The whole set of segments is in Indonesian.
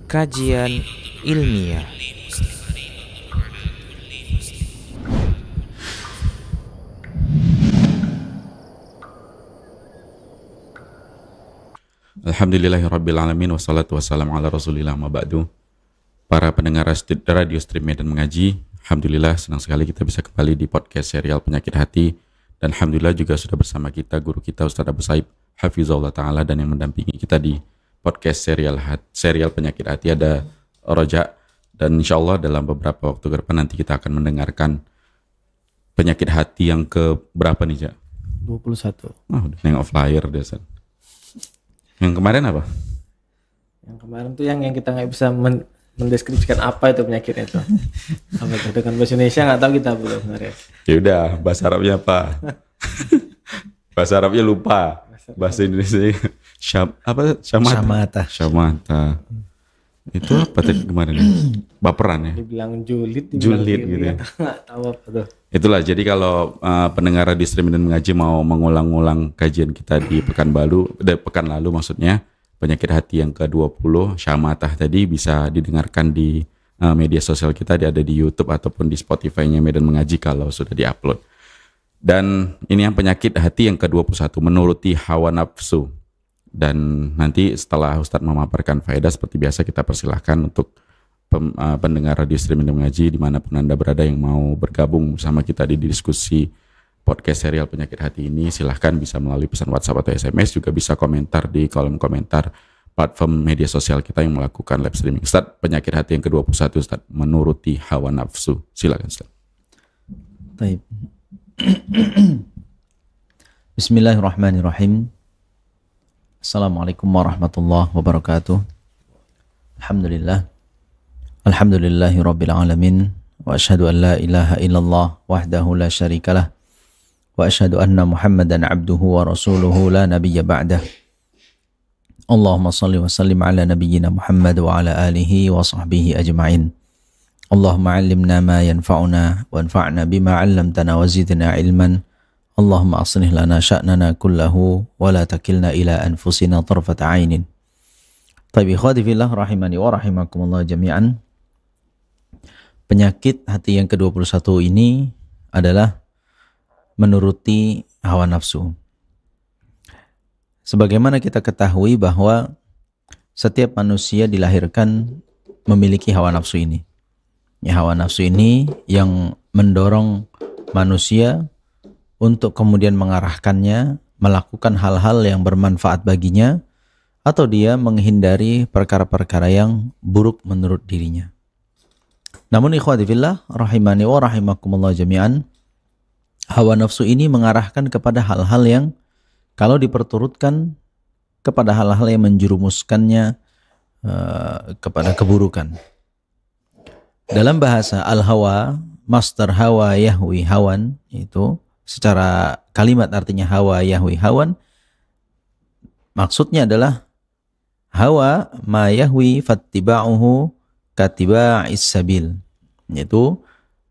Kajian ilmiah. Alhamdulillahirrabbilalamin. Wassalatu wassalamu ala rasulillah ma ba'du. Para pendengar radio stream Medan Mengaji, alhamdulillah senang sekali kita bisa kembali di podcast serial Penyakit Hati. Dan alhamdulillah juga sudah bersama kita guru kita Ustaz Abu Saib Hafizahullah Ta'ala, dan yang mendampingi kita di podcast serial Penyakit Hati ada Roja. Dan insya Allah dalam beberapa waktu ke depan nanti kita akan mendengarkan Penyakit Hati yang ke berapa nih, Jak? 21. Oh, udah nengok flyer deh, San. Yang kemarin apa? Yang kemarin tuh yang kita nggak bisa mendeskripsikan apa itu penyakitnya itu. Apa itu dengan bahasa Indonesia nggak tahu kita belum sebenarnya. Ya udah, bahasa Arabnya apa? Bahasa Arabnya lupa. Bahasa Indonesia Syamata. Itu apa tadi kemarin? Baperan ya? Dibilang julid gitu ya. Nggak tahu apa tuh. Itulah, jadi kalau pendengar di stream dan mengaji mau mengulang-ulang kajian kita di pekan lalu maksudnya, Penyakit Hati yang ke-20 Syamatah tadi bisa didengarkan di media sosial kita, ada di YouTube ataupun di Spotify-nya Medan Mengaji kalau sudah diupload. Dan ini yang Penyakit Hati yang ke-21, menuruti hawa nafsu. Dan nanti setelah Ustadz memaparkan faedah, seperti biasa kita persilahkan untuk pendengar radio streaming dan mengaji dimanapun Anda berada yang mau bergabung bersama kita di diskusi podcast serial Penyakit Hati ini, silahkan bisa melalui pesan WhatsApp atau SMS, juga bisa komentar di kolom komentar platform media sosial kita yang melakukan live streaming. Ustaz, Penyakit Hati yang ke-21, Ustaz, menuruti hawa nafsu. Silakan, Ustaz. Baik. Bismillahirrahmanirrahim. Assalamualaikum warahmatullahi wabarakatuh. Alhamdulillahi rabbil alamin. Wa ashhadu an la ilaha illallah wahdahu la syarikalah. Wa ashhadu anna Muhammadan abduhu wa rasuluhu la nabiyya ba'dah. Allahumma salli wa sallim ala nabiyyina Muhammad wa ala alihi wa sahbihi ajma'in. Allahumma 'allimna ma yanfa'una wanfa'na bima 'allamtana wa zidna ilman. Allahumma aslih lana sya'nana kullahu wa la takilna ila anfusina tarfata 'ainin. Taib ikhwati fillah rahimani wa rahimakumullah jami'an. Penyakit hati yang ke-21 ini adalah menuruti hawa nafsu. Sebagaimana kita ketahui bahwa setiap manusia dilahirkan memiliki hawa nafsu ini. Ya, hawa nafsu ini yang mendorong manusia untuk kemudian mengarahkannya melakukan hal-hal yang bermanfaat baginya, atau dia menghindari perkara-perkara yang buruk menurut dirinya. Namun ikhwati fillah rahimani wa rahimakumullah jami'an, hawa nafsu ini mengarahkan kepada hal-hal yang kalau diperturutkan kepada hal-hal yang menjerumuskannya kepada keburukan. Dalam bahasa al-hawa, masdar hawa yahwi hawan, itu secara kalimat artinya hawa yahwi hawan, maksudnya adalah hawa ma yahwi fattiba'uhu katiba'is sabil, yaitu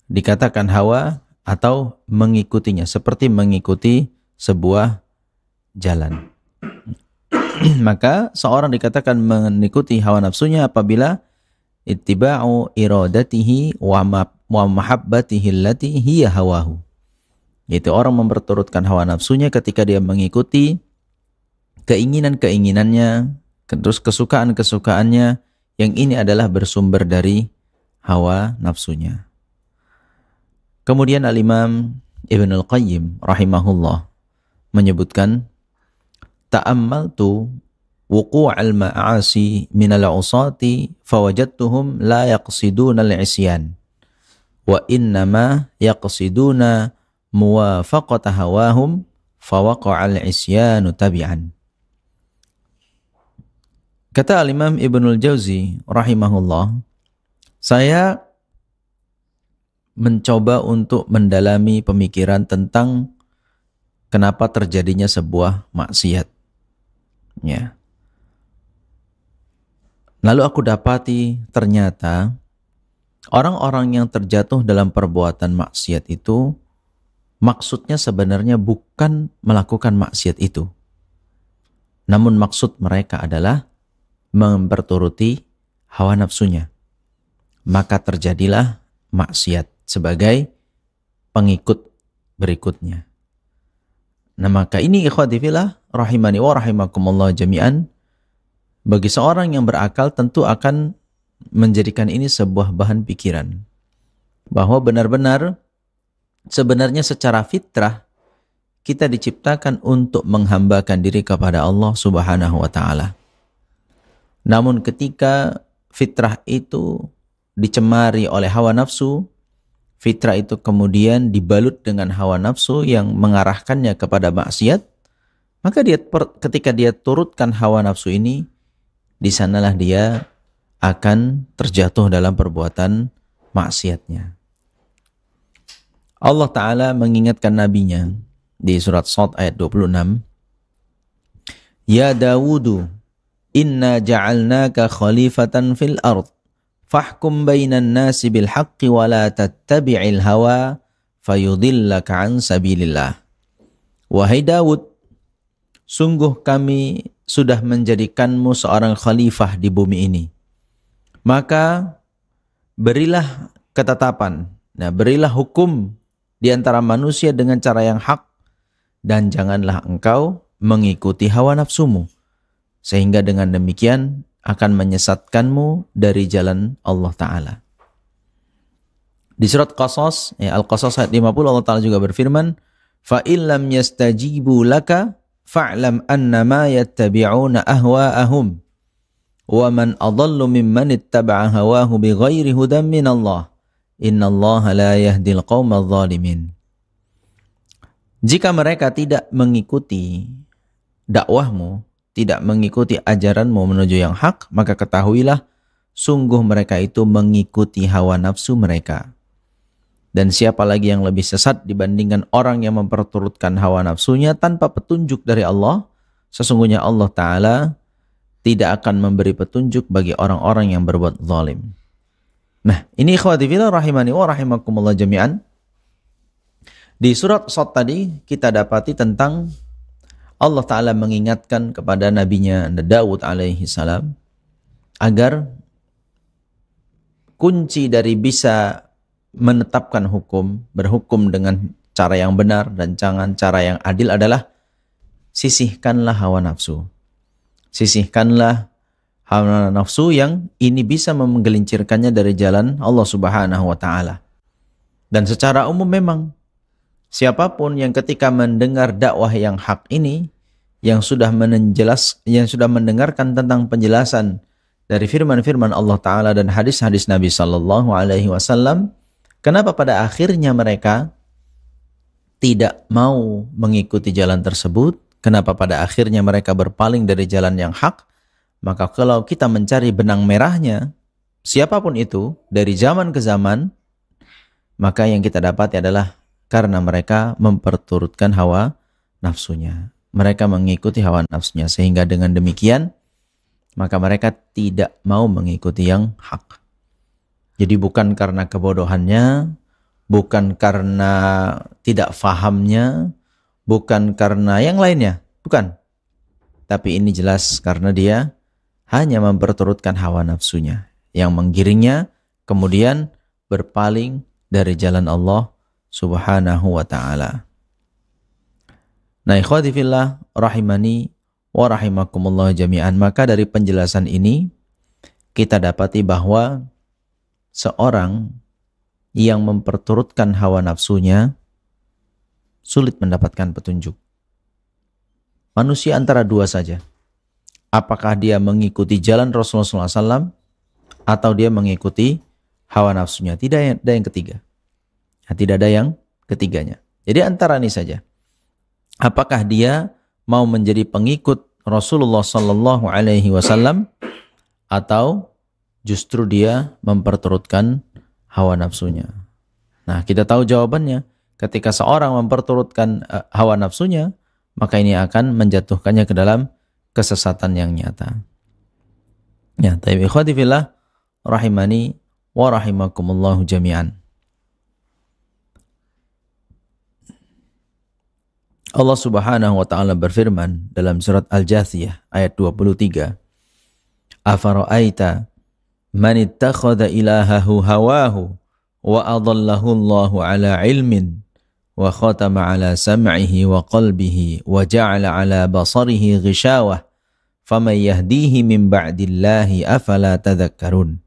dikatakan hawa atau mengikutinya seperti mengikuti sebuah jalan. Maka seorang dikatakan mengikuti hawa nafsunya apabila ittiba'u iradatihi wa mahabbatihi allati hiya hawahu, yaitu orang memperturutkan hawa nafsunya ketika dia mengikuti keinginan-keinginannya, terus kesukaan-kesukaannya yang ini adalah bersumber dari hawa nafsunya. Kemudian Al-Imam Ibn Al-Qayyim rahimahullah menyebutkan, ta'ammaltu wuqu'al ma'asi minal usati fawajadtuhum la yaqsiduna al-isyan wa innama yaqsiduna muwafaqata hawahum fawaqa'al isyanu tabi'an. Kata Al-Imam Ibnul Jauzi rahimahullah, saya mencoba untuk mendalami pemikiran tentang kenapa terjadinya sebuah maksiat. Ya. Lalu aku dapati ternyata orang-orang yang terjatuh dalam perbuatan maksiat itu maksudnya sebenarnya bukan melakukan maksiat itu. Namun maksud mereka adalah memperturuti hawa nafsunya, maka terjadilah maksiat sebagai pengikut berikutnya. Nah, maka ini ikhwati fillah rahimani wa rahimakumullah jami'an, bagi seorang yang berakal tentu akan menjadikan ini sebuah bahan pikiran, bahwa benar-benar sebenarnya secara fitrah kita diciptakan untuk menghambakan diri kepada Allah Subhanahu wa taala. Namun ketika fitrah itu dicemari oleh hawa nafsu, fitrah itu kemudian dibalut dengan hawa nafsu yang mengarahkannya kepada maksiat, maka ketika dia turutkan hawa nafsu ini, di sanalah dia akan terjatuh dalam perbuatan maksiatnya. Allah Ta'ala mengingatkan nabinya di surat Shad ayat 26, Ya Dawudu, inna ja'alnaka khalifatan fil ard, fahkum bainan nasi bil haqqi wa la tattabi'il hawa fayudillaka an sabilillah. Wahai Daud, sungguh kami sudah menjadikanmu seorang khalifah di bumi ini. Maka berilah ketetapan, berilah hukum di antara manusia dengan cara yang hak, dan janganlah engkau mengikuti hawa nafsumu, sehingga dengan demikian akan menyesatkanmu dari jalan Allah Ta'ala. Di surat Qasas, Al-Qasas ayat 50, Allah Ta'ala juga berfirman, فَإِنْ لَمْ يَسْتَجِيبُوا لَكَ فَاعْلَمْ أَنَّمَا يَتَّبِعُونَ أَهْوَاءَهُمْ وَمَنْ أَضَلُّ مِمَّنِ اتَّبَعَ هَوَاهُ بِغَيْرِ هُدًى مِنَ اللَّهِ إِنَّ اللَّهَ لَا يَهْدِي الْقَوْمَ الظَّالِمِينَ. Jika mereka tidak mengikuti dakwahmu, tidak mengikuti ajaranmu menuju yang hak, maka ketahuilah sungguh mereka itu mengikuti hawa nafsu mereka. Dan siapa lagi yang lebih sesat dibandingkan orang yang memperturutkan hawa nafsunya tanpa petunjuk dari Allah? Sesungguhnya Allah Ta'ala tidak akan memberi petunjuk bagi orang-orang yang berbuat zalim. Nah, ini ikhwati fillah rahimani wa rahimakumullah jami'an. Di surat Shad tadi kita dapati tentang Allah Ta'ala mengingatkan kepada nabinya Daud alaihi salam agar kunci dari bisa menetapkan hukum, berhukum dengan cara yang benar dan jangan cara yang adil adalah sisihkanlah hawa nafsu. Sisihkanlah hawa nafsu yang ini bisa menggelincirkannya dari jalan Allah Subhanahu wa Ta'ala. Dan secara umum memang siapapun yang ketika mendengar dakwah yang hak ini, yang sudah mendengarkan tentang penjelasan dari firman-firman Allah Ta'ala dan hadis-hadis Nabi Sallallahu Alaihi Wasallam, kenapa pada akhirnya mereka tidak mau mengikuti jalan tersebut? Kenapa pada akhirnya mereka berpaling dari jalan yang hak? Maka kalau kita mencari benang merahnya, siapapun itu, dari zaman ke zaman, maka yang kita dapati adalah karena mereka memperturutkan hawa nafsunya. Mereka mengikuti hawa nafsunya. Sehingga dengan demikian, maka mereka tidak mau mengikuti yang hak. Jadi bukan karena kebodohannya, bukan karena tidak fahamnya, bukan karena yang lainnya. Bukan. Tapi ini jelas karena dia hanya memperturutkan hawa nafsunya, yang menggiringnya kemudian berpaling dari jalan Allah Subhanahu wa Ta'ala. Nah, ikhwati fillah rahimani wa rahimakumullah jami'an, maka dari penjelasan ini kita dapati bahwa seorang yang memperturutkan hawa nafsunya sulit mendapatkan petunjuk. Manusia antara dua saja. Apakah dia mengikuti jalan Rasulullah SAW atau dia mengikuti hawa nafsunya? Tidak ada yang ketiga. Tidak ada yang ketiganya. Jadi antara ini saja. Apakah dia mau menjadi pengikut Rasulullah Sallallahu Alaihi Wasallam atau justru dia memperturutkan hawa nafsunya? Nah, kita tahu jawabannya. Ketika seorang memperturutkan hawa nafsunya, maka ini akan menjatuhkannya ke dalam kesesatan yang nyata. Ya, tayyib ikhwati fillah rahimani wa rahimakumullahu jami'an. Allah Subhanahu wa Ta'ala berfirman dalam surat Al-Jathiyah ayat 23, Afara'aita man ittakhadha ilahahu hawahu wa adallahu Allahu ala ilmin wa khatama ala sam'ihi wa qalbihi wa ja'ala ala basarihi ghishawah faman yahdihi min ba'dillahi afala tadhakkarun.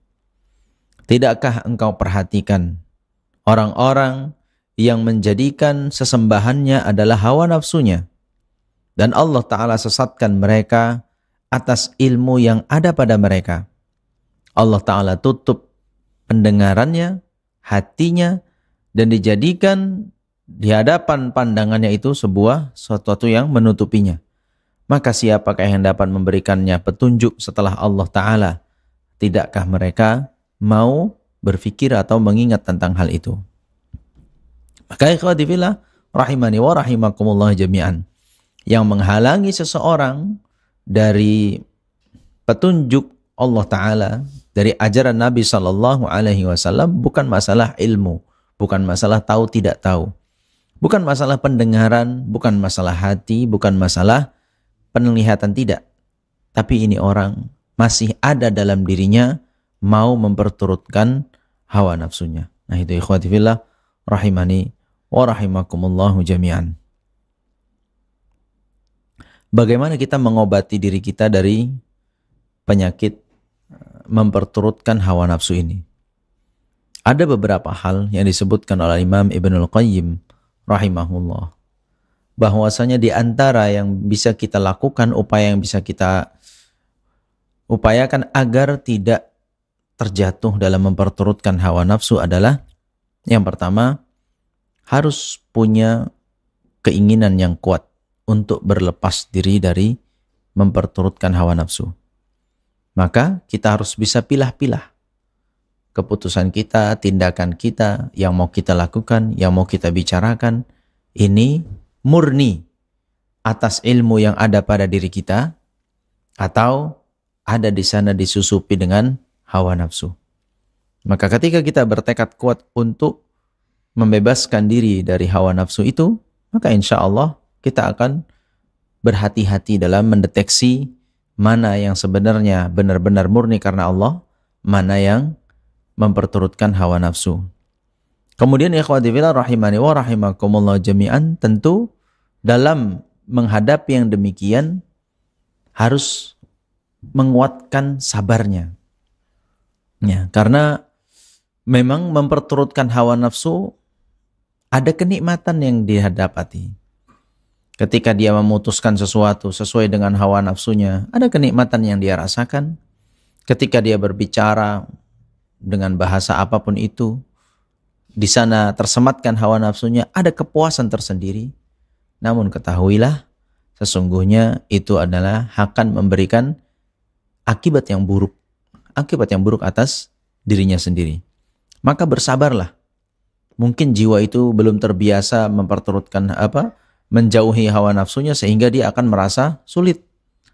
Tidakkah engkau perhatikan orang-orang yang menjadikan sesembahannya adalah hawa nafsunya, dan Allah Ta'ala sesatkan mereka atas ilmu yang ada pada mereka. Allah Ta'ala tutup pendengarannya, hatinya, dan dijadikan di hadapan pandangannya itu sesuatu yang menutupinya. Maka siapakah yang dapat memberikannya petunjuk setelah Allah Ta'ala? Tidakkah mereka mau berpikir atau mengingat tentang hal itu? Maka ikhwati fillah rahimani wa rahimakumullah jami'an, yang menghalangi seseorang dari petunjuk Allah Ta'ala, dari ajaran Nabi SAW, bukan masalah ilmu, bukan masalah tahu tidak tahu, bukan masalah pendengaran, bukan masalah hati, bukan masalah penglihatan, tidak. Tapi ini orang masih ada dalam dirinya mau memperturutkan hawa nafsunya. Nah itu ikhwati fillah rahimani wa rahimakumullahu jami'an. Bagaimana kita mengobati diri kita dari penyakit memperturutkan hawa nafsu ini? Ada beberapa hal yang disebutkan oleh Imam Ibnul Qayyim rahimahullah, bahwasanya di antara yang bisa kita lakukan, upaya yang bisa kita upayakan agar tidak terjatuh dalam memperturutkan hawa nafsu adalah, yang pertama, harus punya keinginan yang kuat untuk berlepas diri dari memperturutkan hawa nafsu. Maka kita harus bisa pilah-pilah keputusan kita, tindakan kita, yang mau kita lakukan, yang mau kita bicarakan, ini murni atas ilmu yang ada pada diri kita, atau ada di sana disusupi dengan hawa nafsu. Maka ketika kita bertekad kuat untuk membebaskan diri dari hawa nafsu itu, maka insya Allah kita akan berhati-hati dalam mendeteksi mana yang sebenarnya benar-benar murni karena Allah, mana yang memperturutkan hawa nafsu. Kemudian ikhwati fillah rahimani wa rahimakumullah jami'an, tentu dalam menghadapi yang demikian harus menguatkan sabarnya. Ya, karena memang memperturutkan hawa nafsu ada kenikmatan yang dihadapati. Ketika dia memutuskan sesuatu sesuai dengan hawa nafsunya, ada kenikmatan yang dia rasakan. Ketika dia berbicara dengan bahasa apapun itu, di sana tersematkan hawa nafsunya, ada kepuasan tersendiri. Namun ketahuilah, sesungguhnya itu adalah akan memberikan akibat yang buruk atas dirinya sendiri. Maka bersabarlah. Mungkin jiwa itu belum terbiasa memperturutkan menjauhi hawa nafsunya, sehingga dia akan merasa sulit,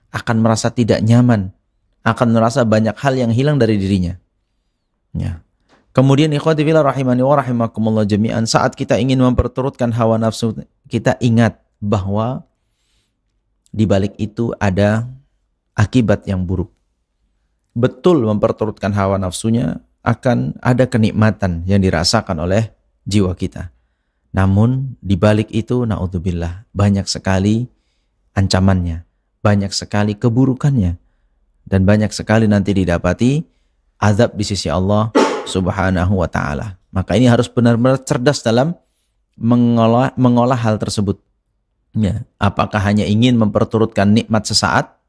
akan merasa tidak nyaman, akan merasa banyak hal yang hilang dari dirinya. Ya. Kemudian ikhwati fillah rahimani wa rahimakumullah jami'an, saat kita ingin memperturutkan hawa nafsu, kita ingat bahwa di balik itu ada akibat yang buruk. Betul memperturutkan hawa nafsunya akan ada kenikmatan yang dirasakan oleh jiwa kita. Namun di balik itu, naudzubillah, banyak sekali ancamannya, banyak sekali keburukannya, dan banyak sekali nanti didapati azab di sisi Allah Subhanahu wa ta'ala. Maka ini harus benar-benar cerdas dalam mengolah hal tersebut. Ya, apakah hanya ingin memperturutkan nikmat sesaat,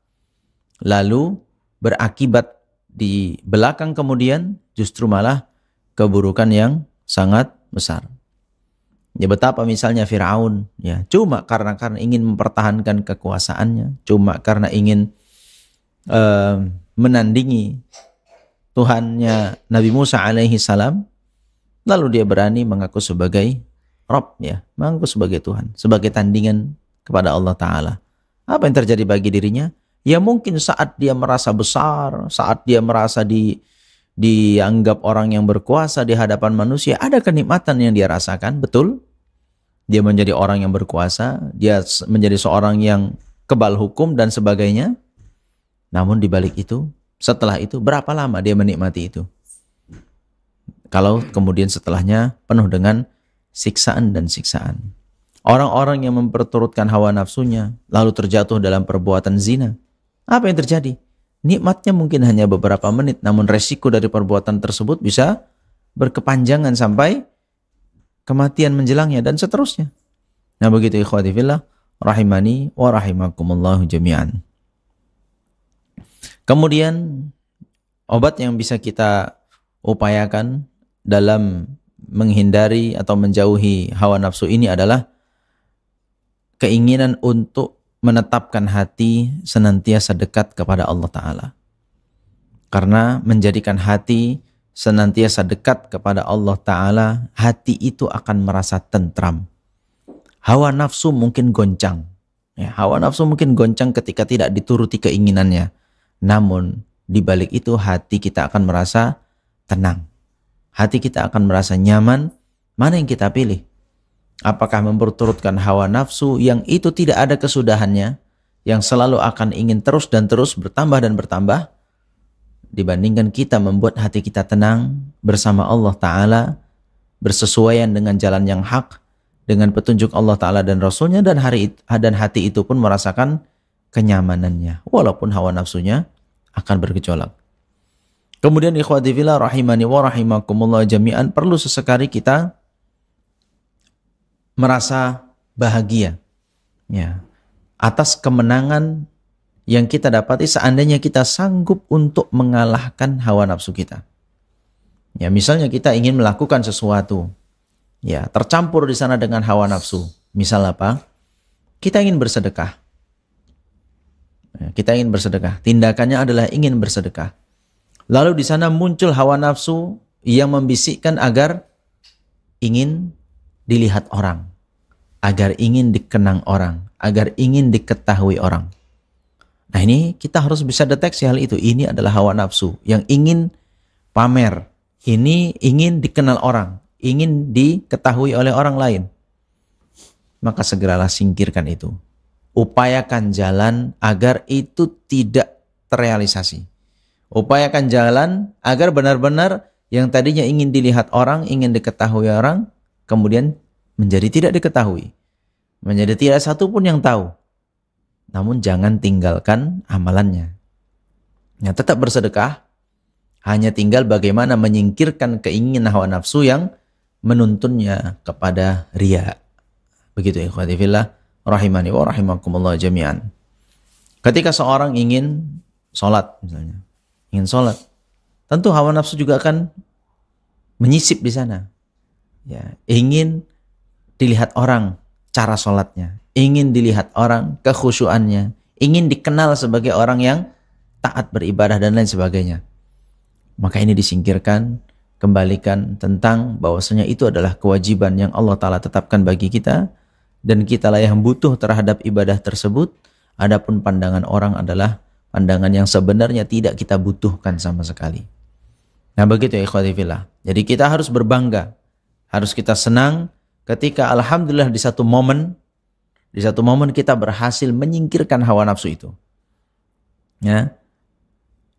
lalu berakibat di belakang kemudian justru malah keburukan yang sangat besar. Ya, betapa misalnya Fir'aun, ya, cuma karena ingin mempertahankan kekuasaannya, cuma karena ingin menandingi Tuhannya Nabi Musa alaihi salam, lalu dia berani mengaku sebagai Rabb, ya, mengaku sebagai Tuhan, sebagai tandingan kepada Allah Ta'ala. Apa yang terjadi bagi dirinya? Ya mungkin saat dia merasa besar, saat dia merasa dianggap orang yang berkuasa di hadapan manusia, ada kenikmatan yang dia rasakan, betul. Dia menjadi orang yang berkuasa, dia menjadi seorang yang kebal hukum dan sebagainya. Namun di balik itu Setelah itu berapa lama dia menikmati itu? Kalau kemudian setelahnya penuh dengan siksaan dan siksaan. Orang-orang yang memperturutkan hawa nafsunya lalu terjatuh dalam perbuatan zina. Apa yang terjadi? Nikmatnya mungkin hanya beberapa menit, namun resiko dari perbuatan tersebut bisa berkepanjangan sampai kematian menjelangnya dan seterusnya. Nah begitu ikhwati fillah, rahimani wa rahimakumullahu jami'an. Kemudian obat yang bisa kita upayakan dalam menghindari atau menjauhi hawa nafsu ini adalah keinginan untuk menetapkan hati senantiasa dekat kepada Allah Ta'ala. Karena menjadikan hati senantiasa dekat kepada Allah Ta'ala, hati itu akan merasa tentram. Hawa nafsu mungkin goncang. Ya, hawa nafsu mungkin goncang ketika tidak dituruti keinginannya. Namun di balik itu hati kita akan merasa tenang. Hati kita akan merasa nyaman. Mana yang kita pilih? Apakah memperturutkan hawa nafsu yang itu tidak ada kesudahannya, yang selalu akan ingin terus dan terus bertambah dan bertambah, dibandingkan kita membuat hati kita tenang bersama Allah Ta'ala, bersesuaian dengan jalan yang hak, dengan petunjuk Allah Ta'ala dan Rasulnya, dan hati itu pun merasakan kenyamanannya, walaupun hawa nafsunya akan bergejolak. Kemudian ikhwati fillah rahimani wa rahimakumullah jami'an, perlu sesekali kita merasa bahagia ya atas kemenangan yang kita dapati seandainya kita sanggup untuk mengalahkan hawa nafsu kita. Ya, misalnya kita ingin melakukan sesuatu, ya tercampur di sana dengan hawa nafsu. Misal apa? Kita ingin bersedekah. Ya, kita ingin bersedekah. Tindakannya adalah ingin bersedekah. Lalu di sana muncul hawa nafsu yang membisikkan agar ingin dilihat orang, agar ingin dikenang orang, agar ingin diketahui orang. Nah ini kita harus bisa deteksi hal itu. Ini adalah hawa nafsu yang ingin pamer. Ini ingin dikenal orang, ingin diketahui oleh orang lain. Maka segeralah singkirkan itu. Upayakan jalan agar itu tidak terrealisasi. Upayakan jalan agar benar-benar yang tadinya ingin dilihat orang, ingin diketahui orang, kemudian menjadi tidak diketahui. Menjadi tidak satu pun yang tahu. Namun jangan tinggalkan amalannya. Ya, tetap bersedekah. Hanya tinggal bagaimana menyingkirkan keinginan hawa nafsu yang menuntunnya kepada riya. Begitu ikhwati fillah rahimani wa rahimakumullah jami'an. Ketika seorang ingin sholat misalnya, ingin sholat, tentu hawa nafsu juga akan menyisip di sana. Ya, ingin dilihat orang cara sholatnya, ingin dilihat orang kekhusyuannya, ingin dikenal sebagai orang yang taat beribadah dan lain sebagainya. Maka ini disingkirkan, kembalikan tentang bahwasanya itu adalah kewajiban yang Allah Ta'ala tetapkan bagi kita, dan kitalah yang butuh terhadap ibadah tersebut. Adapun pandangan orang adalah pandangan yang sebenarnya tidak kita butuhkan sama sekali. Nah begitu ya ikhwati fillah. Jadi kita harus berbangga, harus kita senang ketika alhamdulillah di satu momen kita berhasil menyingkirkan hawa nafsu itu. Ya.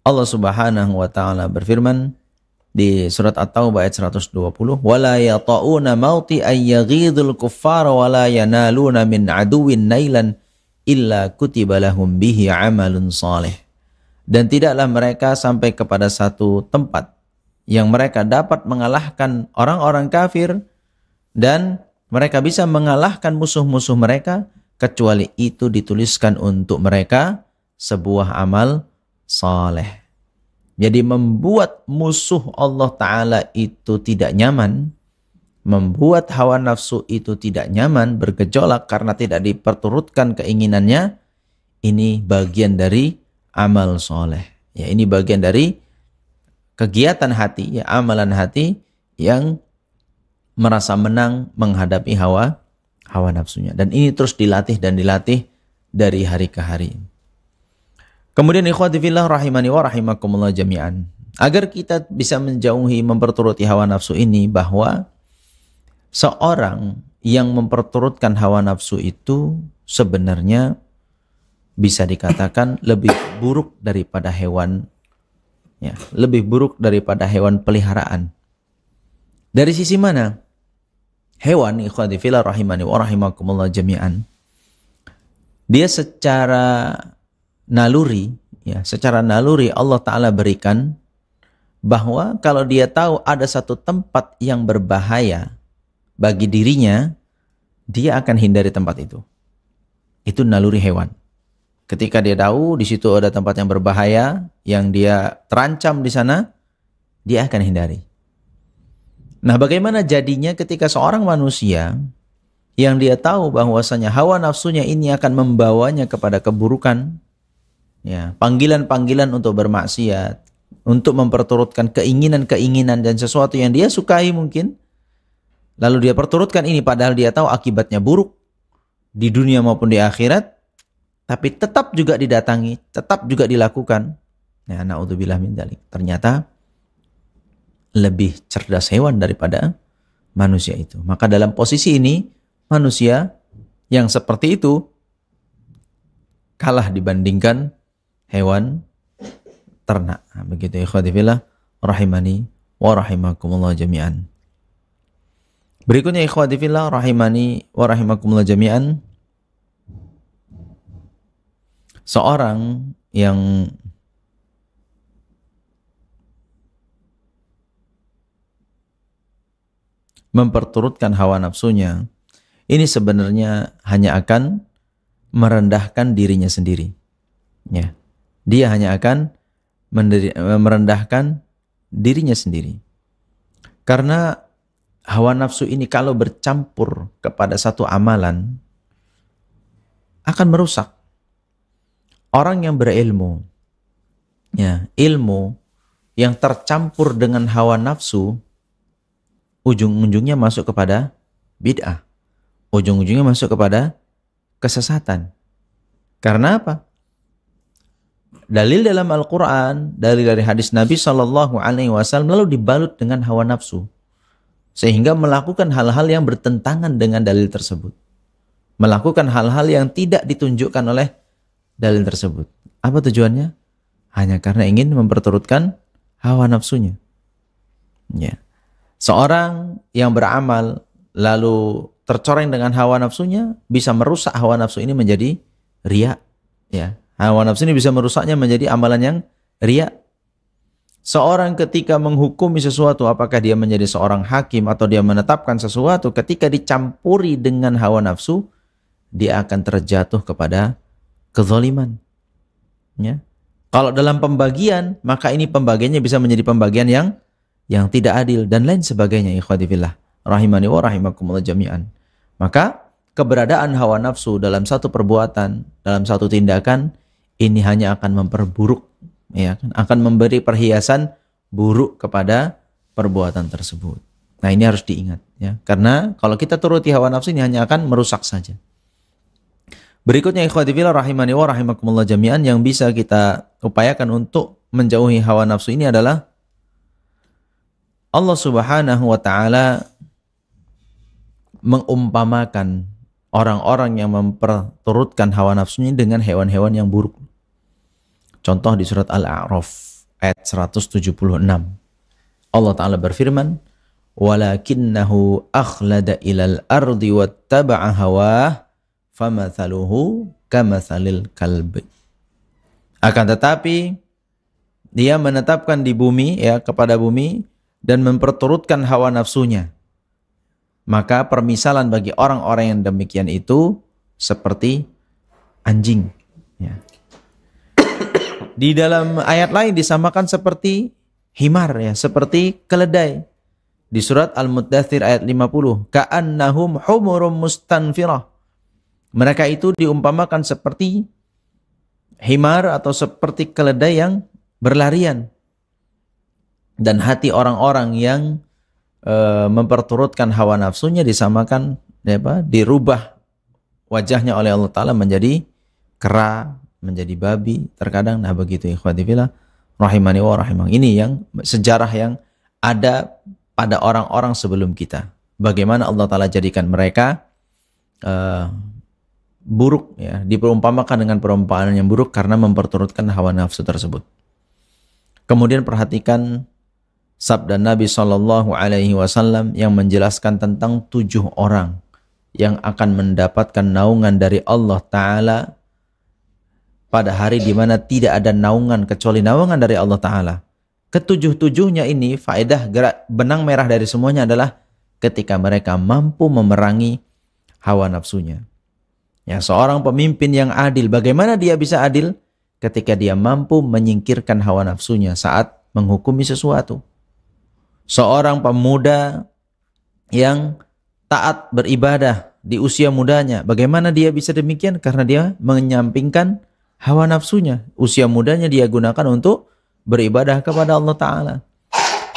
Allah Subhanahu wa taala berfirman di surat At-Taubah ayat 120, "Wala yata'una mauti ayyaghidul kuffara wala yanaluna min aduwwin nailan illa kutiba lahum bihi amalun salih." Dan tidaklah mereka sampai kepada satu tempat yang mereka dapat mengalahkan orang-orang kafir dan mereka bisa mengalahkan musuh-musuh mereka, kecuali itu dituliskan untuk mereka sebuah amal saleh. Jadi membuat musuh Allah Ta'ala itu tidak nyaman, membuat hawa nafsu itu tidak nyaman, bergejolak karena tidak diperturutkan keinginannya, ini bagian dari amal soleh. Ya, ini bagian dari kegiatan hati, ya, amalan hati yang merasa menang menghadapi hawa nafsunya. Dan ini terus dilatih dan dilatih dari hari ke hari. Kemudian ikhwati fillah rahimani wa rahimakumullah jami'an. Agar kita bisa menjauhi memperturuti hawa nafsu ini, bahwa seorang yang memperturutkan hawa nafsu itu sebenarnya bisa dikatakan lebih buruk daripada hewan Ya, lebih buruk daripada hewan peliharaan. Dari sisi mana? Hewan, ikhwati fillah rahimani wa rahimakumullah jami'an, dia secara naluri, ya, secara naluri Allah Ta'ala berikan bahwa kalau dia tahu ada satu tempat yang berbahaya bagi dirinya, dia akan hindari tempat itu. Itu naluri hewan. Ketika dia tahu di situ ada tempat yang berbahaya, yang dia terancam di sana, dia akan hindari. Nah, bagaimana jadinya ketika seorang manusia yang dia tahu bahwasanya hawa nafsunya ini akan membawanya kepada keburukan, ya, panggilan-panggilan untuk bermaksiat, untuk memperturutkan keinginan-keinginan dan sesuatu yang dia sukai mungkin, lalu dia perturutkan ini padahal dia tahu akibatnya buruk di dunia maupun di akhirat, tapi tetap juga didatangi, tetap juga dilakukan. Nah, na'udzubillah min dzalik. Ternyata lebih cerdas hewan daripada manusia itu. Maka dalam posisi ini, manusia yang seperti itu kalah dibandingkan hewan ternak. Nah, begitu ikhwati fillah rahimani wa rahimakumullah jami'an. Berikutnya ikhwati fillah rahimani wa rahimakumullah jami'an, seorang yang memperturutkan hawa nafsunya, ini sebenarnya hanya akan merendahkan dirinya sendiri. Ya. Dia hanya akan merendahkan dirinya sendiri. Karena hawa nafsu ini kalau bercampur kepada satu amalan akan merusak. Orang yang berilmu, ya, ilmu yang tercampur dengan hawa nafsu, ujung-ujungnya masuk kepada bid'ah. Ujung-ujungnya masuk kepada kesesatan. Karena apa? Dalil dalam Al-Quran, dalil dari hadis Nabi SAW lalu dibalut dengan hawa nafsu. Sehingga melakukan hal-hal yang bertentangan dengan dalil tersebut. Melakukan hal-hal yang tidak ditunjukkan oleh dalil tersebut. Apa tujuannya? Hanya karena ingin memperturutkan hawa nafsunya. Ya. Seorang yang beramal lalu tercoreng dengan hawa nafsunya bisa merusak hawa nafsu ini menjadi riya. Ya. Hawa nafsu ini bisa merusaknya menjadi amalan yang riya. Seorang ketika menghukumi sesuatu, apakah dia menjadi seorang hakim atau dia menetapkan sesuatu, ketika dicampuri dengan hawa nafsu, dia akan terjatuh kepada kezaliman. Ya. Kalau dalam pembagian, maka ini pembagiannya bisa menjadi pembagian yang tidak adil dan lain sebagainya. Ikhwati fillah rahimani wa rahimakumullah jami'an. Maka keberadaan hawa nafsu dalam satu perbuatan, dalam satu tindakan, ini hanya akan memperburuk, ya, akan memberi perhiasan buruk kepada perbuatan tersebut. Nah, ini harus diingat, ya, karena kalau kita turuti hawa nafsu ini hanya akan merusak saja. Berikutnya ikhwati fillah rahimani wa rahimakumullah jami'an, yang bisa kita upayakan untuk menjauhi hawa nafsu ini adalah Allah Subhanahu wa taala mengumpamakan orang-orang yang memperturutkan hawa nafsunya dengan hewan-hewan yang buruk. Contoh di surat Al-A'raf ayat 176. Allah Ta'ala berfirman, "Walakinnahu akhlada ilal ardi wattaba'a hawah, famathaluhu kamathalil kalbi." Akan tetapi dia menetapkan di bumi, ya, kepada bumi dan memperturutkan hawa nafsunya. Maka permisalan bagi orang-orang yang demikian itu seperti anjing, ya. Di dalam ayat lain disamakan seperti himar, ya, seperti keledai. Di surat Al-Muddathir ayat 50, ka'annahum humurum mustanfirah. Mereka itu diumpamakan seperti himar atau seperti keledai yang berlarian. Dan hati orang-orang yang memperturutkan hawa nafsunya disamakan, ya, dirubah wajahnya oleh Allah Ta'ala menjadi kera, menjadi babi terkadang. Nah, begitu ikhwati fillah rahimani wa rahimah. Ini yang sejarah yang ada pada orang-orang sebelum kita. Bagaimana Allah Ta'ala jadikan mereka buruk, ya, diperumpamakan dengan perumpamaan yang buruk karena memperturutkan hawa nafsu tersebut. Kemudian perhatikan sabda Nabi Shallallahu Alaihi Wasallam yang menjelaskan tentang 7 orang yang akan mendapatkan naungan dari Allah Ta'ala pada hari di mana tidak ada naungan kecuali naungan dari Allah Ta'ala. Ketujuh-tujuhnya ini faedah benang merah dari semuanya adalah ketika mereka mampu memerangi hawa nafsunya. Ya, seorang pemimpin yang adil, bagaimana dia bisa adil? Ketika dia mampu menyingkirkan hawa nafsunya saat menghukumi sesuatu. Seorang pemuda yang taat beribadah di usia mudanya, bagaimana dia bisa demikian? Karena dia menyampingkan hawa nafsunya. Usia mudanya dia gunakan untuk beribadah kepada Allah Ta'ala.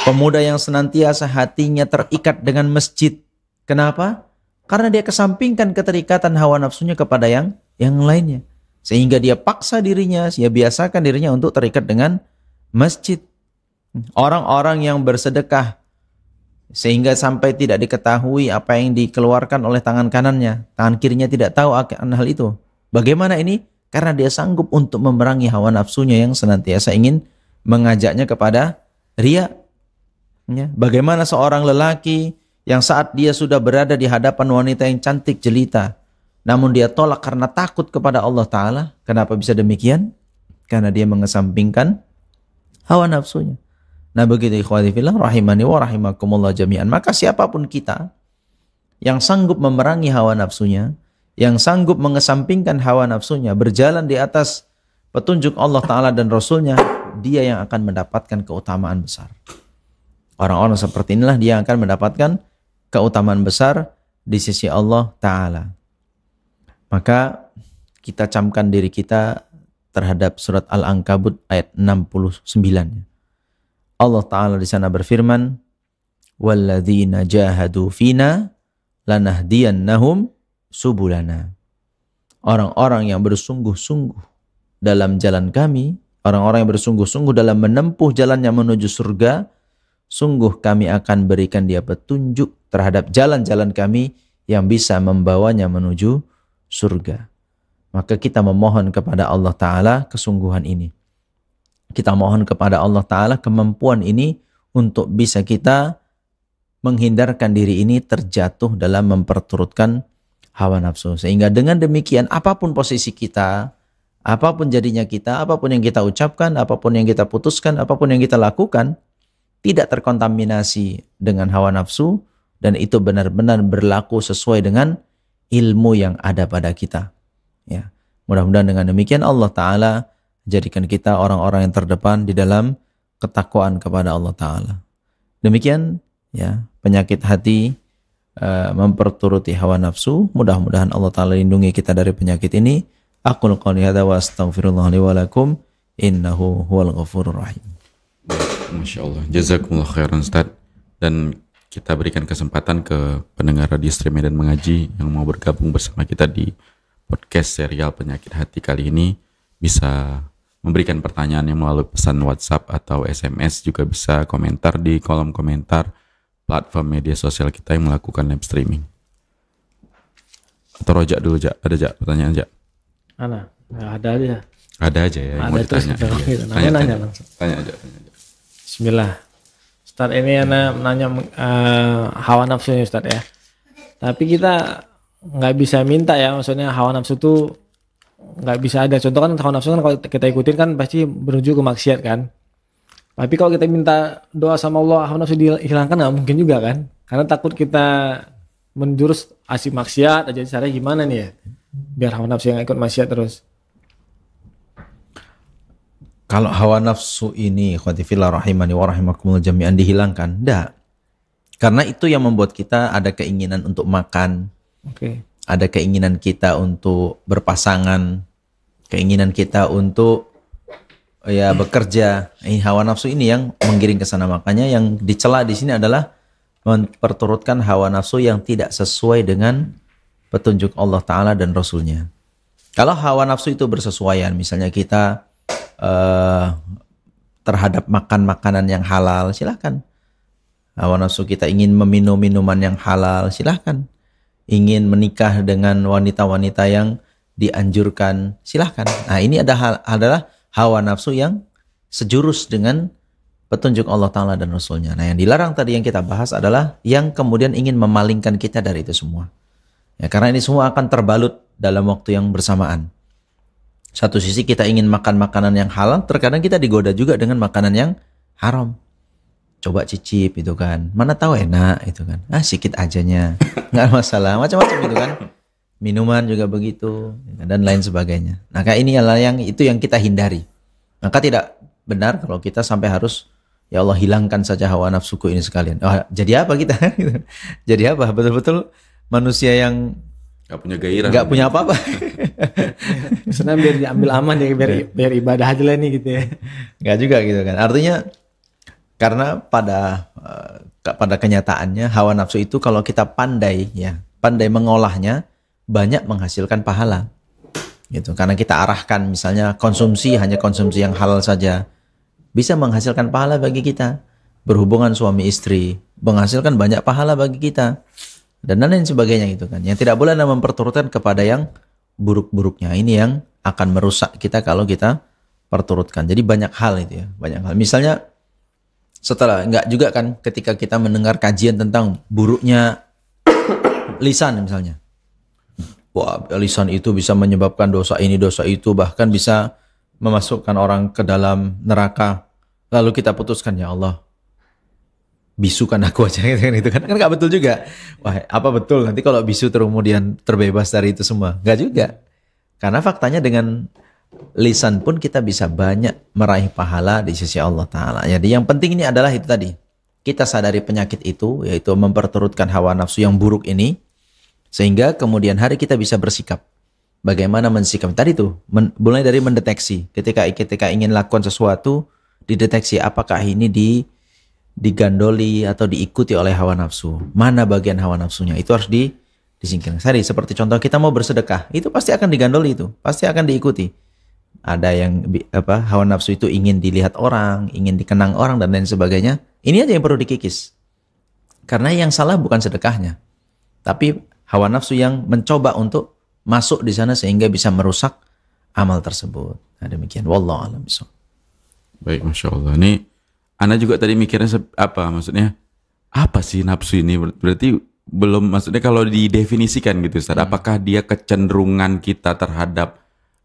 Pemuda yang senantiasa hatinya terikat dengan masjid. Kenapa? Karena dia kesampingkan keterikatan hawa nafsunya kepada yang lainnya. Sehingga dia paksa dirinya, dia biasakan dirinya untuk terikat dengan masjid. Orang-orang yang bersedekah sehingga sampai tidak diketahui apa yang dikeluarkan oleh tangan kanannya, tangan kirinya tidak tahu akan hal itu. Bagaimana ini? Karena dia sanggup untuk memerangi hawa nafsunya yang senantiasa ingin mengajaknya kepada riya. Ya. Bagaimana seorang lelaki yang saat dia sudah berada di hadapan wanita yang cantik jelita, namun dia tolak karena takut kepada Allah Ta'ala. Kenapa bisa demikian? Karena dia mengesampingkan hawa nafsunya. Nah begitu ikhwati fillah rahimani wa rahimakumullah jami'an. Maka siapapun kita yang sanggup memerangi hawa nafsunya, yang sanggup mengesampingkan hawa nafsunya, berjalan di atas petunjuk Allah Ta'ala dan Rasulnya, dia yang akan mendapatkan keutamaan besar. Orang-orang seperti inilah dia yang akan mendapatkan keutamaan besar di sisi Allah Ta'ala. Maka kita camkan diri kita terhadap surat Al-Ankabut ayat 69. Allah Ta'ala di sana berfirman, وَالَّذِينَ جَاهَدُوا فِينَا لَنَهْدِيَنَّهُمْ subulana. Orang-orang yang bersungguh-sungguh dalam jalan kami, orang-orang yang bersungguh-sungguh dalam menempuh jalannya menuju surga, sungguh kami akan berikan dia petunjuk terhadap jalan-jalan kami yang bisa membawanya menuju surga. Maka kita memohon kepada Allah Ta'ala kesungguhan ini. Kita mohon kepada Allah Ta'ala kemampuan ini untuk bisa kita menghindarkan diri ini terjatuh dalam memperturutkan hawa nafsu. Sehingga dengan demikian apapun posisi kita, apapun jadinya kita, apapun yang kita ucapkan, apapun yang kita putuskan, apapun yang kita lakukan, tidak terkontaminasi dengan hawa nafsu, dan itu benar-benar berlaku sesuai dengan ilmu yang ada pada kita. Ya, mudah-mudahan dengan demikian Allah Ta'ala jadikan kita orang-orang yang terdepan di dalam ketakwaan kepada Allah Ta'ala. Demikian ya penyakit hati memperturuti hawa nafsu. Mudah-mudahan Allah Ta'ala lindungi kita dari penyakit ini. Aqul qouli hadza wa astaghfirullah li wa lakum innahu huwal ghafurur rahim. Masya Allah, jazakumullah khairan Ustaz. Dan kita berikan kesempatan ke pendengar Radio Stream Medan Mengaji yang mau bergabung bersama kita di podcast serial Penyakit Hati kali ini, bisa memberikan pertanyaan yang melalui pesan WhatsApp atau SMS, juga bisa komentar di kolom komentar platform media sosial kita yang melakukan live streaming. Atau Rojak dulu, Jak. Ada Jak pertanyaan, Jak? Ana, ada aja. Ada aja ya yang ada mau ditanya. Nanya langsung. Tanya aja. Bismillah. Ustaz, ini Ana nanya hawa nafsu ya Ustaz ya. Tapi kita nggak bisa minta ya, maksudnya hawa nafsu tuh nggak bisa ada. Contoh kan hawa nafsu kan kalau kita ikutin kan pasti menuju ke maksiat kan. Tapi kalau kita minta doa sama Allah hawa nafsu dihilangkan nggak mungkin juga kan. Karena takut kita menjurus asik maksiat aja. Caranya gimana nih ya? Biar hawa nafsu yang ikut maksiat terus. Kalau hawa nafsu ini ikhwati fillah rahimani wa rahimakumullah jami'an dihilangkan, enggak. Karena itu yang membuat kita ada keinginan untuk makan. Oke. Ada keinginan kita untuk berpasangan, keinginan kita untuk ya bekerja. Hawa nafsu ini yang menggiring ke sana. Makanya yang dicela di sini adalah memperturutkan hawa nafsu yang tidak sesuai dengan petunjuk Allah Ta'ala dan Rasulnya. Kalau hawa nafsu itu bersesuaian, misalnya kita terhadap makan makanan yang halal, silahkan. Hawa nafsu kita ingin meminum minuman yang halal, silahkan. Ingin menikah dengan wanita-wanita yang dianjurkan, silahkan. Nah ini adalah hawa nafsu yang sejurus dengan petunjuk Allah Ta'ala dan Rasulnya. Nah yang dilarang tadi yang kita bahas adalah yang kemudian ingin memalingkan kita dari itu semua. Ya, karena ini semua akan terbalut dalam waktu yang bersamaan. Satu sisi kita ingin makan makanan yang halal, terkadang kita digoda juga dengan makanan yang haram. Coba cicip itu kan, mana tahu enak itu kan, sikit ajanya, nggak masalah, macam-macam itu kan. Minuman juga begitu, dan lain sebagainya. Maka ini adalah yang kita hindari. Maka tidak benar kalau kita sampai harus, ya Allah hilangkan saja hawa nafsuku ini sekalian. Jadi apa kita? Jadi apa? Betul-betul manusia yang Gak punya gairah. Gak punya apa-apa. Senang biar diambil aman ya, biar ibadah aja lah nih gitu ya. Gak juga gitu kan. Artinya karena pada kenyataannya hawa nafsu itu kalau kita pandai mengolahnya, banyak menghasilkan pahala. Gitu. Karena kita arahkan misalnya hanya konsumsi yang halal saja, bisa menghasilkan pahala bagi kita. Berhubungan suami istri menghasilkan banyak pahala bagi kita. Dan lain sebagainya gitu kan. Yang tidak boleh memperturutkan kepada yang buruk-buruknya. Ini yang akan merusak kita kalau kita perturutkan. Jadi banyak hal itu ya, banyak hal. Misalnya enggak juga kan ketika kita mendengar kajian tentang buruknya lisan misalnya. Wah, lisan itu bisa menyebabkan dosa ini, dosa itu, bahkan bisa memasukkan orang ke dalam neraka. Lalu kita putuskan, ya Allah, bisukan aku aja gitu kan nggak betul juga. Wah, apa betul nanti kalau bisu kemudian terbebas dari itu semua? Nggak juga, karena faktanya dengan lisan pun kita bisa banyak meraih pahala di sisi Allah Ta'ala. Jadi yang penting ini adalah itu tadi, kita sadari penyakit itu, yaitu memperturutkan hawa nafsu yang buruk ini, sehingga kemudian hari kita bisa bersikap. Bagaimana mensikap tadi tuh, mulai dari mendeteksi ketika ingin lakukan sesuatu, dideteksi apakah ini digandoli atau diikuti oleh hawa nafsu. Mana bagian hawa nafsunya? Itu harus disingkirkan. Seperti contoh kita mau bersedekah, itu pasti akan digandoli, itu pasti akan diikuti. Ada yang hawa nafsu itu ingin dilihat orang, ingin dikenang orang dan lain sebagainya. Ini aja yang perlu dikikis. Karena yang salah bukan sedekahnya, tapi hawa nafsu yang mencoba untuk masuk di sana sehingga bisa merusak amal tersebut. Nah, demikian. Wallahu a'lam bishawab. Baik, Masya Allah. Ini Ana juga tadi mikirnya maksudnya apa sih nafsu ini? Berarti belum, maksudnya kalau didefinisikan gitu Ustaz, apakah dia kecenderungan kita terhadap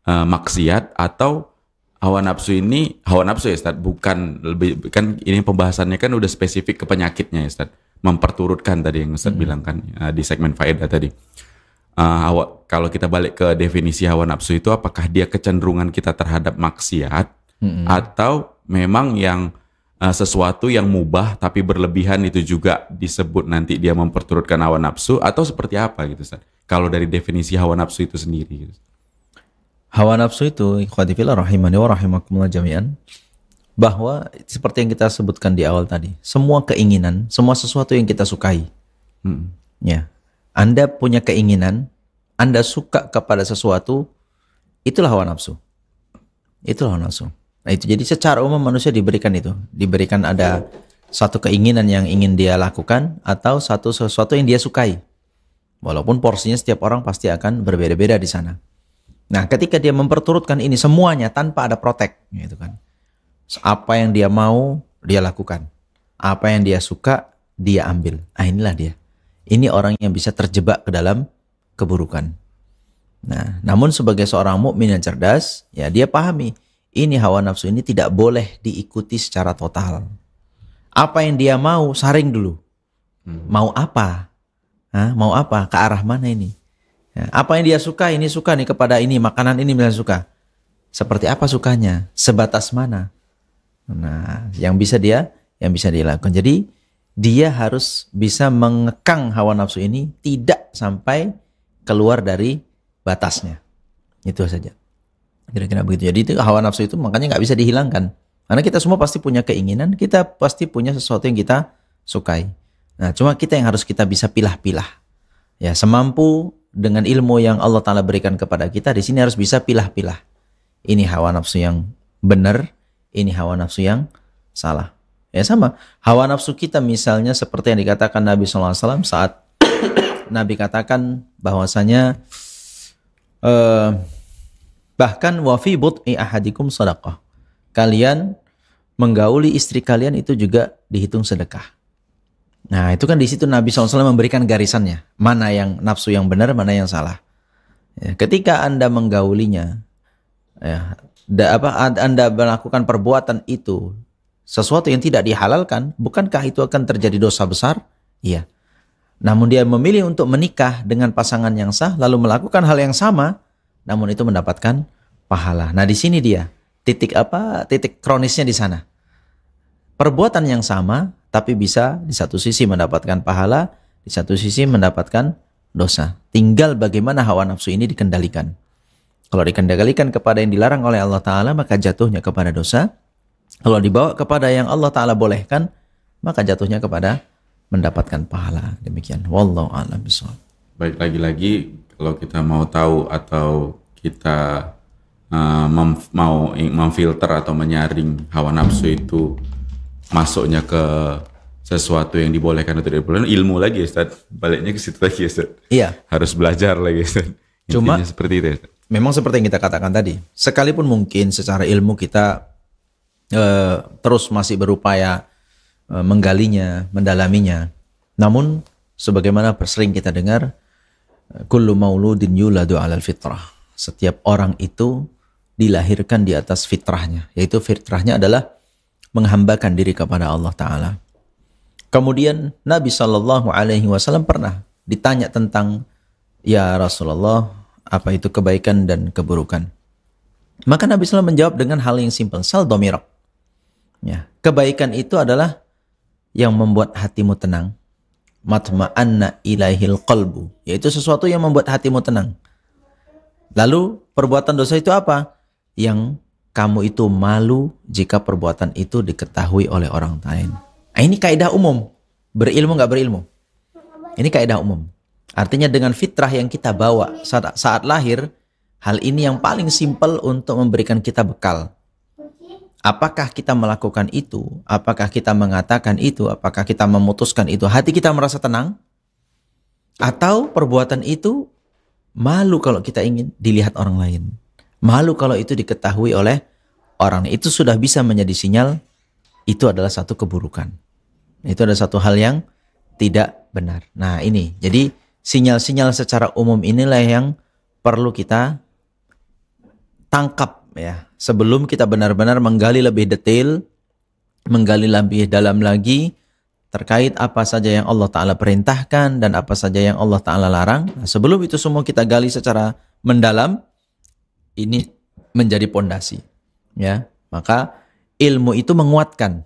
maksiat atau hawa nafsu ya Ustaz, bukan lebih, kan ini pembahasannya kan udah spesifik ke penyakitnya ya Ustaz, memperturutkan tadi yang Ustaz bilang kan di segmen faedah tadi. Kalau kita balik ke definisi hawa nafsu itu, apakah dia kecenderungan kita terhadap maksiat atau memang yang sesuatu yang mubah tapi berlebihan itu juga disebut nanti dia memperturutkan hawa nafsu, atau seperti apa gitu Ustaz? Kalau dari definisi hawa nafsu itu sendiri gitu. Hawa nafsu itu, ikhwati fillah rahimani wa rahimakumullah jami'an, bahwa seperti yang kita sebutkan di awal tadi, semua keinginan, semua sesuatu yang kita sukai. Ya. Anda punya keinginan, Anda suka kepada sesuatu, itulah hawa nafsu. Itulah hawa nafsu. Nah itu, jadi secara umum manusia diberikan itu. Diberikan ada satu keinginan yang ingin dia lakukan, atau sesuatu yang dia sukai. Walaupun porsinya setiap orang pasti akan berbeda-beda di sana. Nah ketika dia memperturutkan ini semuanya tanpa ada protek, gitu kan. Apa yang dia mau, dia lakukan. Apa yang dia suka, dia ambil. Ah inilah dia. Ini orang yang bisa terjebak ke dalam keburukan. Nah, namun sebagai seorang mukmin yang cerdas, ya dia pahami, ini hawa nafsu ini tidak boleh diikuti secara total. Apa yang dia mau, saring dulu. Mau apa? Mau apa? Ke arah mana ini? Ya, apa yang dia suka, ini suka nih kepada ini, makanan ini misalnya suka. Seperti apa sukanya? Sebatas mana? Nah, yang bisa dia lakukan. Jadi, dia harus bisa mengekang hawa nafsu ini tidak sampai keluar dari batasnya. Itu saja. Kira-kira begitu. Jadi itu hawa nafsu itu makanya nggak bisa dihilangkan. Karena kita semua pasti punya keinginan, kita pasti punya sesuatu yang kita sukai. Nah, cuma kita yang harus kita bisa pilah-pilah. Ya, semampu dengan ilmu yang Allah Ta'ala berikan kepada kita, di sini harus bisa pilah-pilah. Ini hawa nafsu yang benar, ini hawa nafsu yang salah. Ya sama, hawa nafsu kita misalnya seperti yang dikatakan Nabi SAW saat Nabi katakan bahwasanya bahkan wa fi bud'i ahadikum shadaqah. Kalian menggauli istri kalian itu juga dihitung sedekah. Nah, itu kan di situ Nabi SAW memberikan garisannya. Mana yang nafsu yang benar, mana yang salah. Ya, ketika Anda menggaulinya, ya, Anda melakukan perbuatan itu, sesuatu yang tidak dihalalkan, bukankah itu akan terjadi dosa besar? Iya. Namun dia memilih untuk menikah dengan pasangan yang sah, lalu melakukan hal yang sama, namun itu mendapatkan pahala. Nah, di sini dia titik kronisnya di sana. Perbuatan yang sama, tapi bisa di satu sisi mendapatkan pahala, di satu sisi mendapatkan dosa. Tinggal bagaimana hawa nafsu ini dikendalikan. Kalau dikendalikan kepada yang dilarang oleh Allah Ta'ala, maka jatuhnya kepada dosa. Kalau dibawa kepada yang Allah Ta'ala bolehkan, maka jatuhnya kepada mendapatkan pahala. Demikian. Wallahu a'lam bishawab. Baik, lagi-lagi kalau kita mau tahu atau kita mau memfilter atau menyaring hawa nafsu itu masuknya ke sesuatu yang dibolehkan atau tidak dibolehkan, ilmu lagi ya Ustaz. Baliknya ke situ lagi ya Ustaz. Iya. Harus belajar lagi Ustaz. Cuma intinya seperti itu ya Ustaz. Memang seperti yang kita katakan tadi, sekalipun mungkin secara ilmu kita terus masih berupaya menggalinya, mendalaminya, namun sebagaimana sering kita dengar, kullu mauludin yuladu 'alal fitrah. Setiap orang itu dilahirkan di atas fitrahnya, yaitu fitrahnya adalah menghambakan diri kepada Allah Ta'ala. Kemudian Nabi SAW pernah ditanya tentang, ya Rasulullah, apa itu kebaikan dan keburukan? Maka Nabi SAW menjawab dengan hal yang simpel, sal domirak. Ya, kebaikan itu adalah yang membuat hatimu tenang. Matma'anna ilaihil qalbu, yaitu sesuatu yang membuat hatimu tenang. Lalu perbuatan dosa itu apa? Yang kamu itu malu jika perbuatan itu diketahui oleh orang lain. Nah, ini kaidah umum. Berilmu nggak berilmu. Ini kaidah umum. Artinya dengan fitrah yang kita bawa saat lahir, hal ini yang paling simpel untuk memberikan kita bekal. Apakah kita melakukan itu? Apakah kita mengatakan itu? Apakah kita memutuskan itu? Hati kita merasa tenang? Atau perbuatan itu malu kalau kita ingin dilihat orang lain? Malu kalau itu diketahui oleh orang. Itu sudah bisa menjadi sinyal itu adalah satu keburukan. Itu adalah satu hal yang tidak benar. Nah ini, jadi sinyal-sinyal secara umum inilah yang perlu kita tangkap ya. Sebelum kita benar-benar menggali lebih detail, menggali lebih dalam lagi terkait apa saja yang Allah Ta'ala perintahkan dan apa saja yang Allah Ta'ala larang. Nah, sebelum itu semua kita gali secara mendalam, ini menjadi pondasi, ya. Maka ilmu itu menguatkan.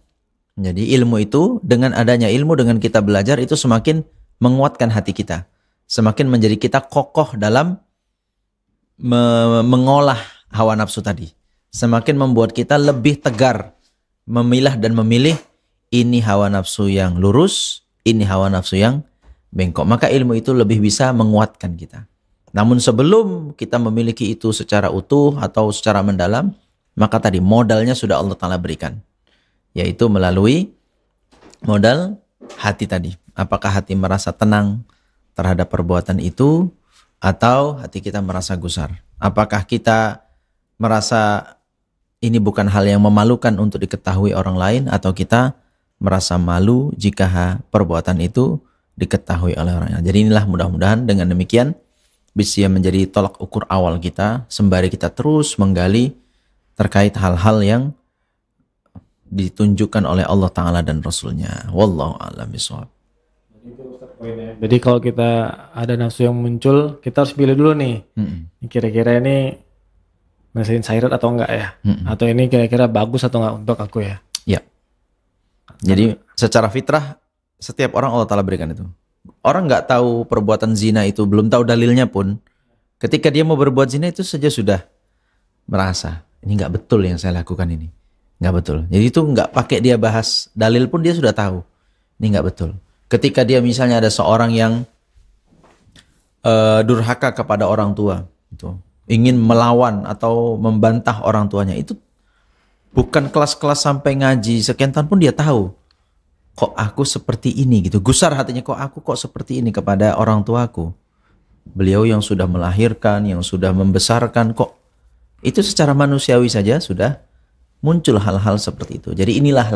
Jadi ilmu itu, dengan adanya ilmu, dengan kita belajar, itu semakin menguatkan hati kita, semakin menjadi kita kokoh dalam mengolah hawa nafsu tadi, semakin membuat kita lebih tegar memilah dan memilih ini hawa nafsu yang lurus, ini hawa nafsu yang bengkok. Maka ilmu itu lebih bisa menguatkan kita. Namun sebelum kita memiliki itu secara utuh atau secara mendalam, maka tadi modalnya sudah Allah Ta'ala berikan, yaitu melalui modal hati tadi. Apakah hati merasa tenang terhadap perbuatan itu, atau hati kita merasa gusar? Apakah kita merasa ini bukan hal yang memalukan untuk diketahui orang lain, atau kita merasa malu jika perbuatan itu diketahui oleh orang lain? Jadi inilah mudah-mudahan dengan demikian bisa menjadi tolak ukur awal kita sembari kita terus menggali terkait hal-hal yang ditunjukkan oleh Allah Ta'ala dan Rasulnya. Wallahu a'lam bishawab. Jadi kalau kita ada nafsu yang muncul, kita harus pilih dulu nih. Kira-kira ini ngasihin sairat atau enggak ya? Atau ini kira-kira bagus atau enggak untuk aku ya? Ya. Jadi secara fitrah setiap orang Allah Ta'ala berikan itu. Orang nggak tahu perbuatan zina itu, belum tahu dalilnya pun, ketika dia mau berbuat zina itu saja sudah merasa ini nggak betul yang saya lakukan ini, nggak betul. Jadi itu nggak pakai dia bahas dalil pun dia sudah tahu ini nggak betul. Ketika dia misalnya ada seorang yang durhaka kepada orang tua, itu ingin melawan atau membantah orang tuanya, itu bukan kelas-kelas sampai ngaji sekian tahun pun dia tahu. Kok aku seperti ini gitu, gusar hatinya, kok seperti ini kepada orang tuaku. Beliau yang sudah melahirkan, yang sudah membesarkan, kok itu secara manusiawi saja sudah muncul hal-hal seperti itu. Jadi inilah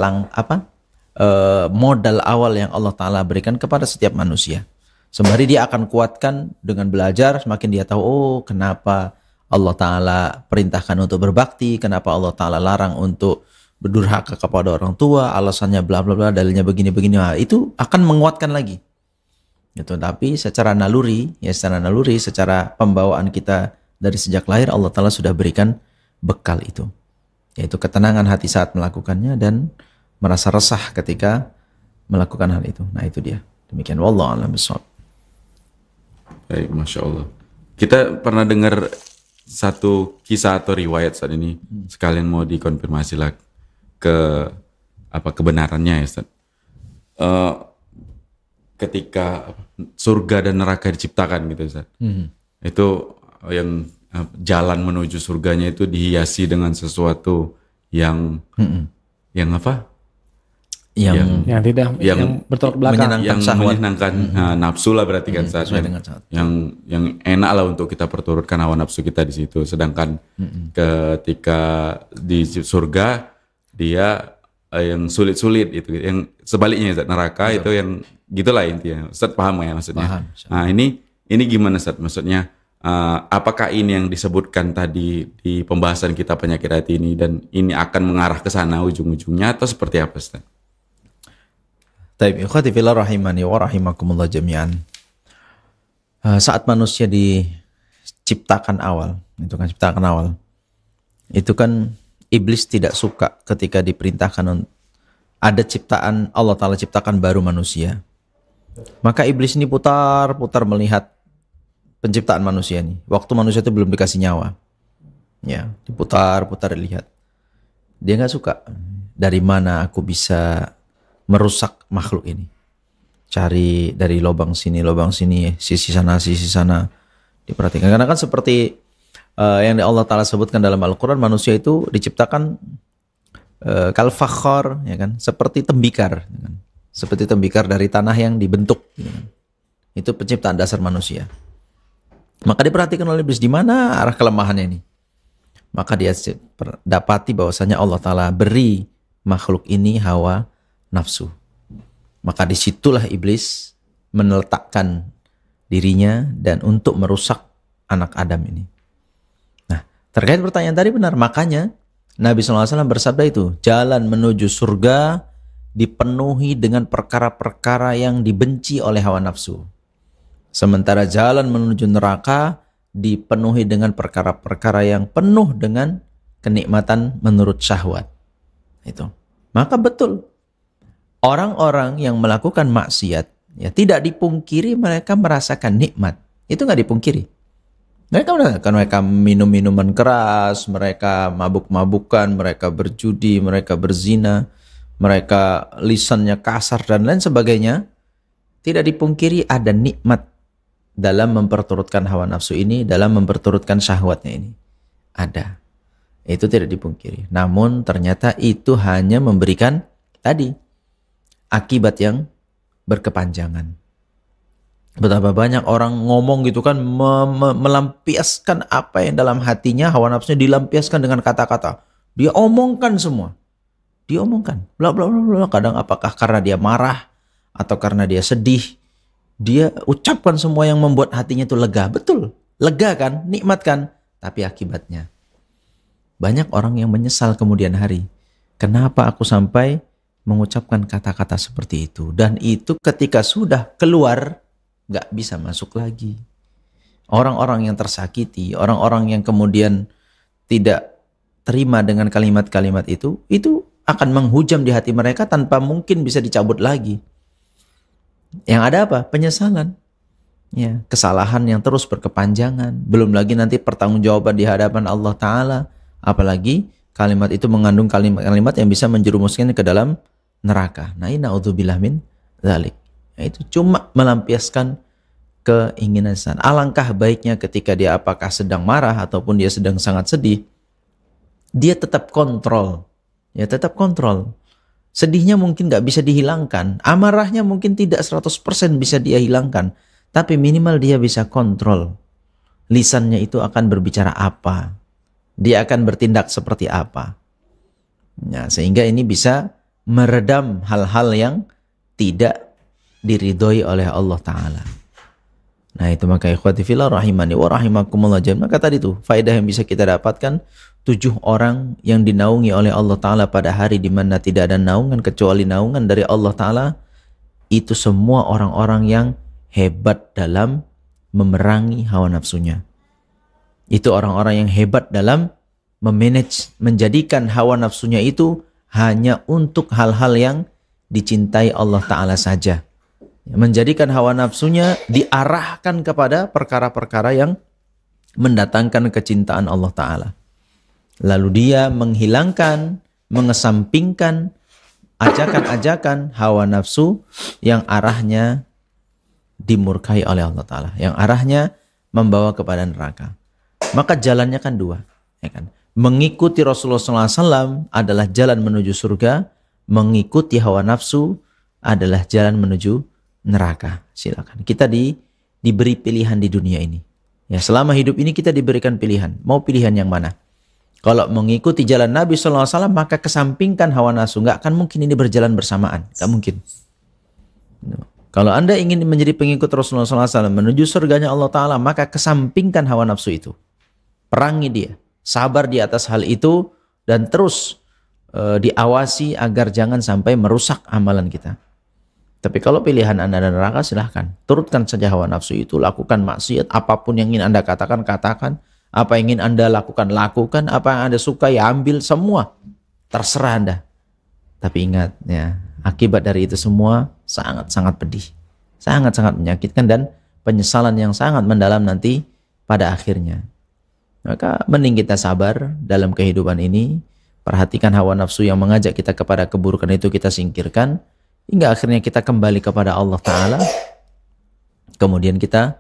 modal awal yang Allah Ta'ala berikan kepada setiap manusia. Sembari dia akan kuatkan dengan belajar, semakin dia tahu, oh kenapa Allah Ta'ala perintahkan untuk berbakti, kenapa Allah Ta'ala larang untuk berdurhaka kepada orang tua, alasannya bla bla bla, dalilnya begini-begini. Nah, itu akan menguatkan lagi. Gitu. Tapi secara naluri, secara pembawaan kita dari sejak lahir, Allah Ta'ala sudah berikan bekal itu. Yaitu ketenangan hati saat melakukannya dan merasa resah ketika melakukan hal itu. Nah itu dia. Demikian. Wallahu a'lam bishawab. Baik, Masya Allah. Kita pernah dengar satu kisah atau riwayat saat ini. Sekalian mau dikonfirmasi lah kebenarannya ya Ustaz. Ketika surga dan neraka diciptakan gitu Ustaz. Itu yang jalan menuju surganya itu dihiasi dengan sesuatu yang apa? Yang bertolak belakang, yang menyenangkan nafsu lah berarti kan saat yang enak lah untuk kita perturutkan hawa nafsu kita di situ. Sedangkan ketika di surga dia yang sulit-sulit itu, yang sebaliknya Ustaz, neraka itu yang gitulah intinya. Ustaz paham ya maksudnya? Paham. Nah ini gimana Ustaz? Maksudnya apakah ini yang disebutkan tadi di pembahasan kita penyakit hati ini dan ini akan mengarah ke sana ujung-ujungnya atau seperti apa Ustaz? Taib, ikhwati fillah rahimani wa rahimakumullah jami'an. Saat manusia diciptakan awal, itu kan iblis tidak suka ketika diperintahkan ada ciptaan Allah Ta'ala ciptakan baru manusia. Maka iblis ini putar-putar melihat penciptaan manusia ini. Waktu manusia itu belum dikasih nyawa. Ya, diputar-putar lihat. Dia nggak suka. Dari mana aku bisa merusak makhluk ini? Cari dari lubang sini, sisi sana. Diperhatikan. Karena kan seperti yang Allah Ta'ala sebutkan dalam Al-Quran, manusia itu diciptakan kal-fakhar, ya kan? Seperti tembikar. Ya kan? Seperti tembikar dari tanah yang dibentuk. Ya kan? Itu penciptaan dasar manusia. Maka diperhatikan oleh iblis di mana arah kelemahannya ini. Maka dia dapati bahwasanya Allah Ta'ala beri makhluk ini hawa nafsu. Maka disitulah iblis meletakkan dirinya dan untuk merusak anak Adam ini. Nah, terkait pertanyaan tadi benar. Makanya Nabi SAW bersabda itu, jalan menuju surga dipenuhi dengan perkara-perkara yang dibenci oleh hawa nafsu. Sementara jalan menuju neraka dipenuhi dengan perkara-perkara yang penuh dengan kenikmatan menurut syahwat. Itu. Maka betul, orang-orang yang melakukan maksiat, ya tidak dipungkiri mereka merasakan nikmat. Itu nggak dipungkiri. Mereka minum minuman keras, mereka mabuk-mabukan, mereka berjudi, mereka berzina, mereka lisannya kasar dan lain sebagainya. Tidak dipungkiri ada nikmat dalam memperturutkan hawa nafsu ini, dalam memperturutkan syahwatnya ini. Ada. Itu tidak dipungkiri. Namun ternyata itu hanya memberikan tadi akibat yang berkepanjangan. Betapa banyak orang ngomong gitu kan, melampiaskan apa yang dalam hatinya, hawa nafsunya dilampiaskan dengan kata-kata. Dia omongkan semua. Dia omongkan. Bla bla bla bla. Kadang apakah karena dia marah atau karena dia sedih, dia ucapkan semua yang membuat hatinya itu lega. Betul. Lega kan, nikmat kan. Tapi akibatnya banyak orang yang menyesal kemudian hari. Kenapa aku sampai mengucapkan kata-kata seperti itu? Dan itu ketika sudah keluar, gak bisa masuk lagi. Orang-orang yang tersakiti, orang-orang yang kemudian tidak terima dengan kalimat-kalimat itu akan menghujam di hati mereka tanpa mungkin bisa dicabut lagi. Yang ada apa? Penyesalan. Ya, kesalahan yang terus berkepanjangan. Belum lagi nanti pertanggungjawaban di hadapan Allah Ta'ala. Apalagi kalimat itu mengandung kalimat-kalimat yang bisa menjerumuskan ke dalam neraka. Nah, na'udzubillah min dzalik. Itu cuma melampiaskan keinginan sana. Alangkah baiknya ketika dia apakah sedang marah ataupun dia sedang sangat sedih, dia tetap kontrol. Ya, tetap kontrol. Sedihnya mungkin gak bisa dihilangkan. Amarahnya mungkin tidak 100% bisa dia hilangkan. Tapi minimal dia bisa kontrol. Lisannya itu akan berbicara apa. Dia akan bertindak seperti apa. Ya, sehingga ini bisa meredam hal-hal yang tidak diridhoi oleh Allah Ta'ala. Nah itu maka ikhwati fillah rahimani wa rahimakumullah jami'an. Maka tadi tuh faedah yang bisa kita dapatkan, 7 orang yang dinaungi oleh Allah Ta'ala pada hari di mana tidak ada naungan kecuali naungan dari Allah Ta'ala. Itu semua orang-orang yang hebat dalam memerangi hawa nafsunya. Itu orang-orang yang hebat dalam memanage, menjadikan hawa nafsunya itu hanya untuk hal-hal yang dicintai Allah Ta'ala saja. Menjadikan hawa nafsunya diarahkan kepada perkara-perkara yang mendatangkan kecintaan Allah Ta'ala. Lalu dia menghilangkan, mengesampingkan ajakan-ajakan hawa nafsu yang arahnya dimurkai oleh Allah Ta'ala, yang arahnya membawa kepada neraka. Maka jalannya kan 2, ya kan? Mengikuti Rasulullah SAW adalah jalan menuju surga, mengikuti hawa nafsu adalah jalan menuju neraka. Silakan. Kita diberi pilihan di dunia ini. Ya, selama hidup ini kita diberikan pilihan. Mau pilihan yang mana? Kalau mengikuti jalan Nabi SAW, maka kesampingkan hawa nafsu. Nggak akan mungkin ini berjalan bersamaan. Nggak mungkin. Kalau Anda ingin menjadi pengikut Rasulullah SAW menuju surganya Allah Ta'ala, maka kesampingkan hawa nafsu itu. Perangi dia. Sabar di atas hal itu. Dan terus diawasi agar jangan sampai merusak amalan kita. Tapi kalau pilihan Anda dan neraka, silahkan. Turutkan saja hawa nafsu itu. Lakukan maksiat. Apapun yang ingin Anda katakan, katakan. Apa yang ingin Anda lakukan, lakukan. Apa yang Anda suka, ya ambil semua. Terserah Anda. Tapi ingat, ya, akibat dari itu semua sangat-sangat pedih. Sangat-sangat menyakitkan dan penyesalan yang sangat mendalam nanti pada akhirnya. Maka mending kita sabar dalam kehidupan ini. Perhatikan hawa nafsu yang mengajak kita kepada keburukan itu kita singkirkan. Hingga akhirnya kita kembali kepada Allah Ta'ala. Kemudian kita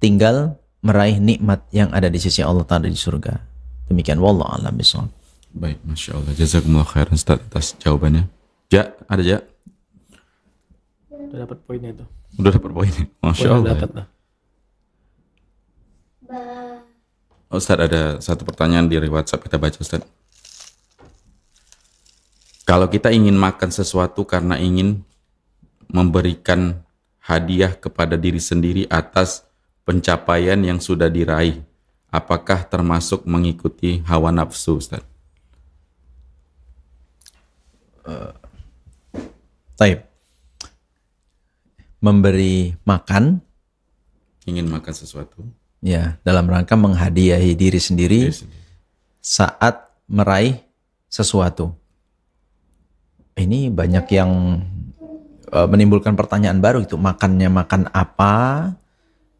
tinggal meraih nikmat yang ada di sisi Allah Ta'ala di surga. Demikian, wallahu a'lam bishawab. Baik, Masya Allah. Jazakumullah khairan Ustaz atas jawabannya. Ja, ada Ja? Udah dapat poinnya itu. Udah dapat poinnya. Masya Allah. Dapat lah. Ustaz, ada satu pertanyaan di WhatsApp, kita baca Ustaz. Kalau kita ingin makan sesuatu karena ingin memberikan hadiah kepada diri sendiri atas pencapaian yang sudah diraih, apakah termasuk mengikuti hawa nafsu, Ustaz? Taib. Memberi makan, Ingin makan sesuatu, ya, dalam rangka menghadiahi diri sendiri saat meraih sesuatu. Ini banyak yang menimbulkan pertanyaan baru itu. Makannya makan apa?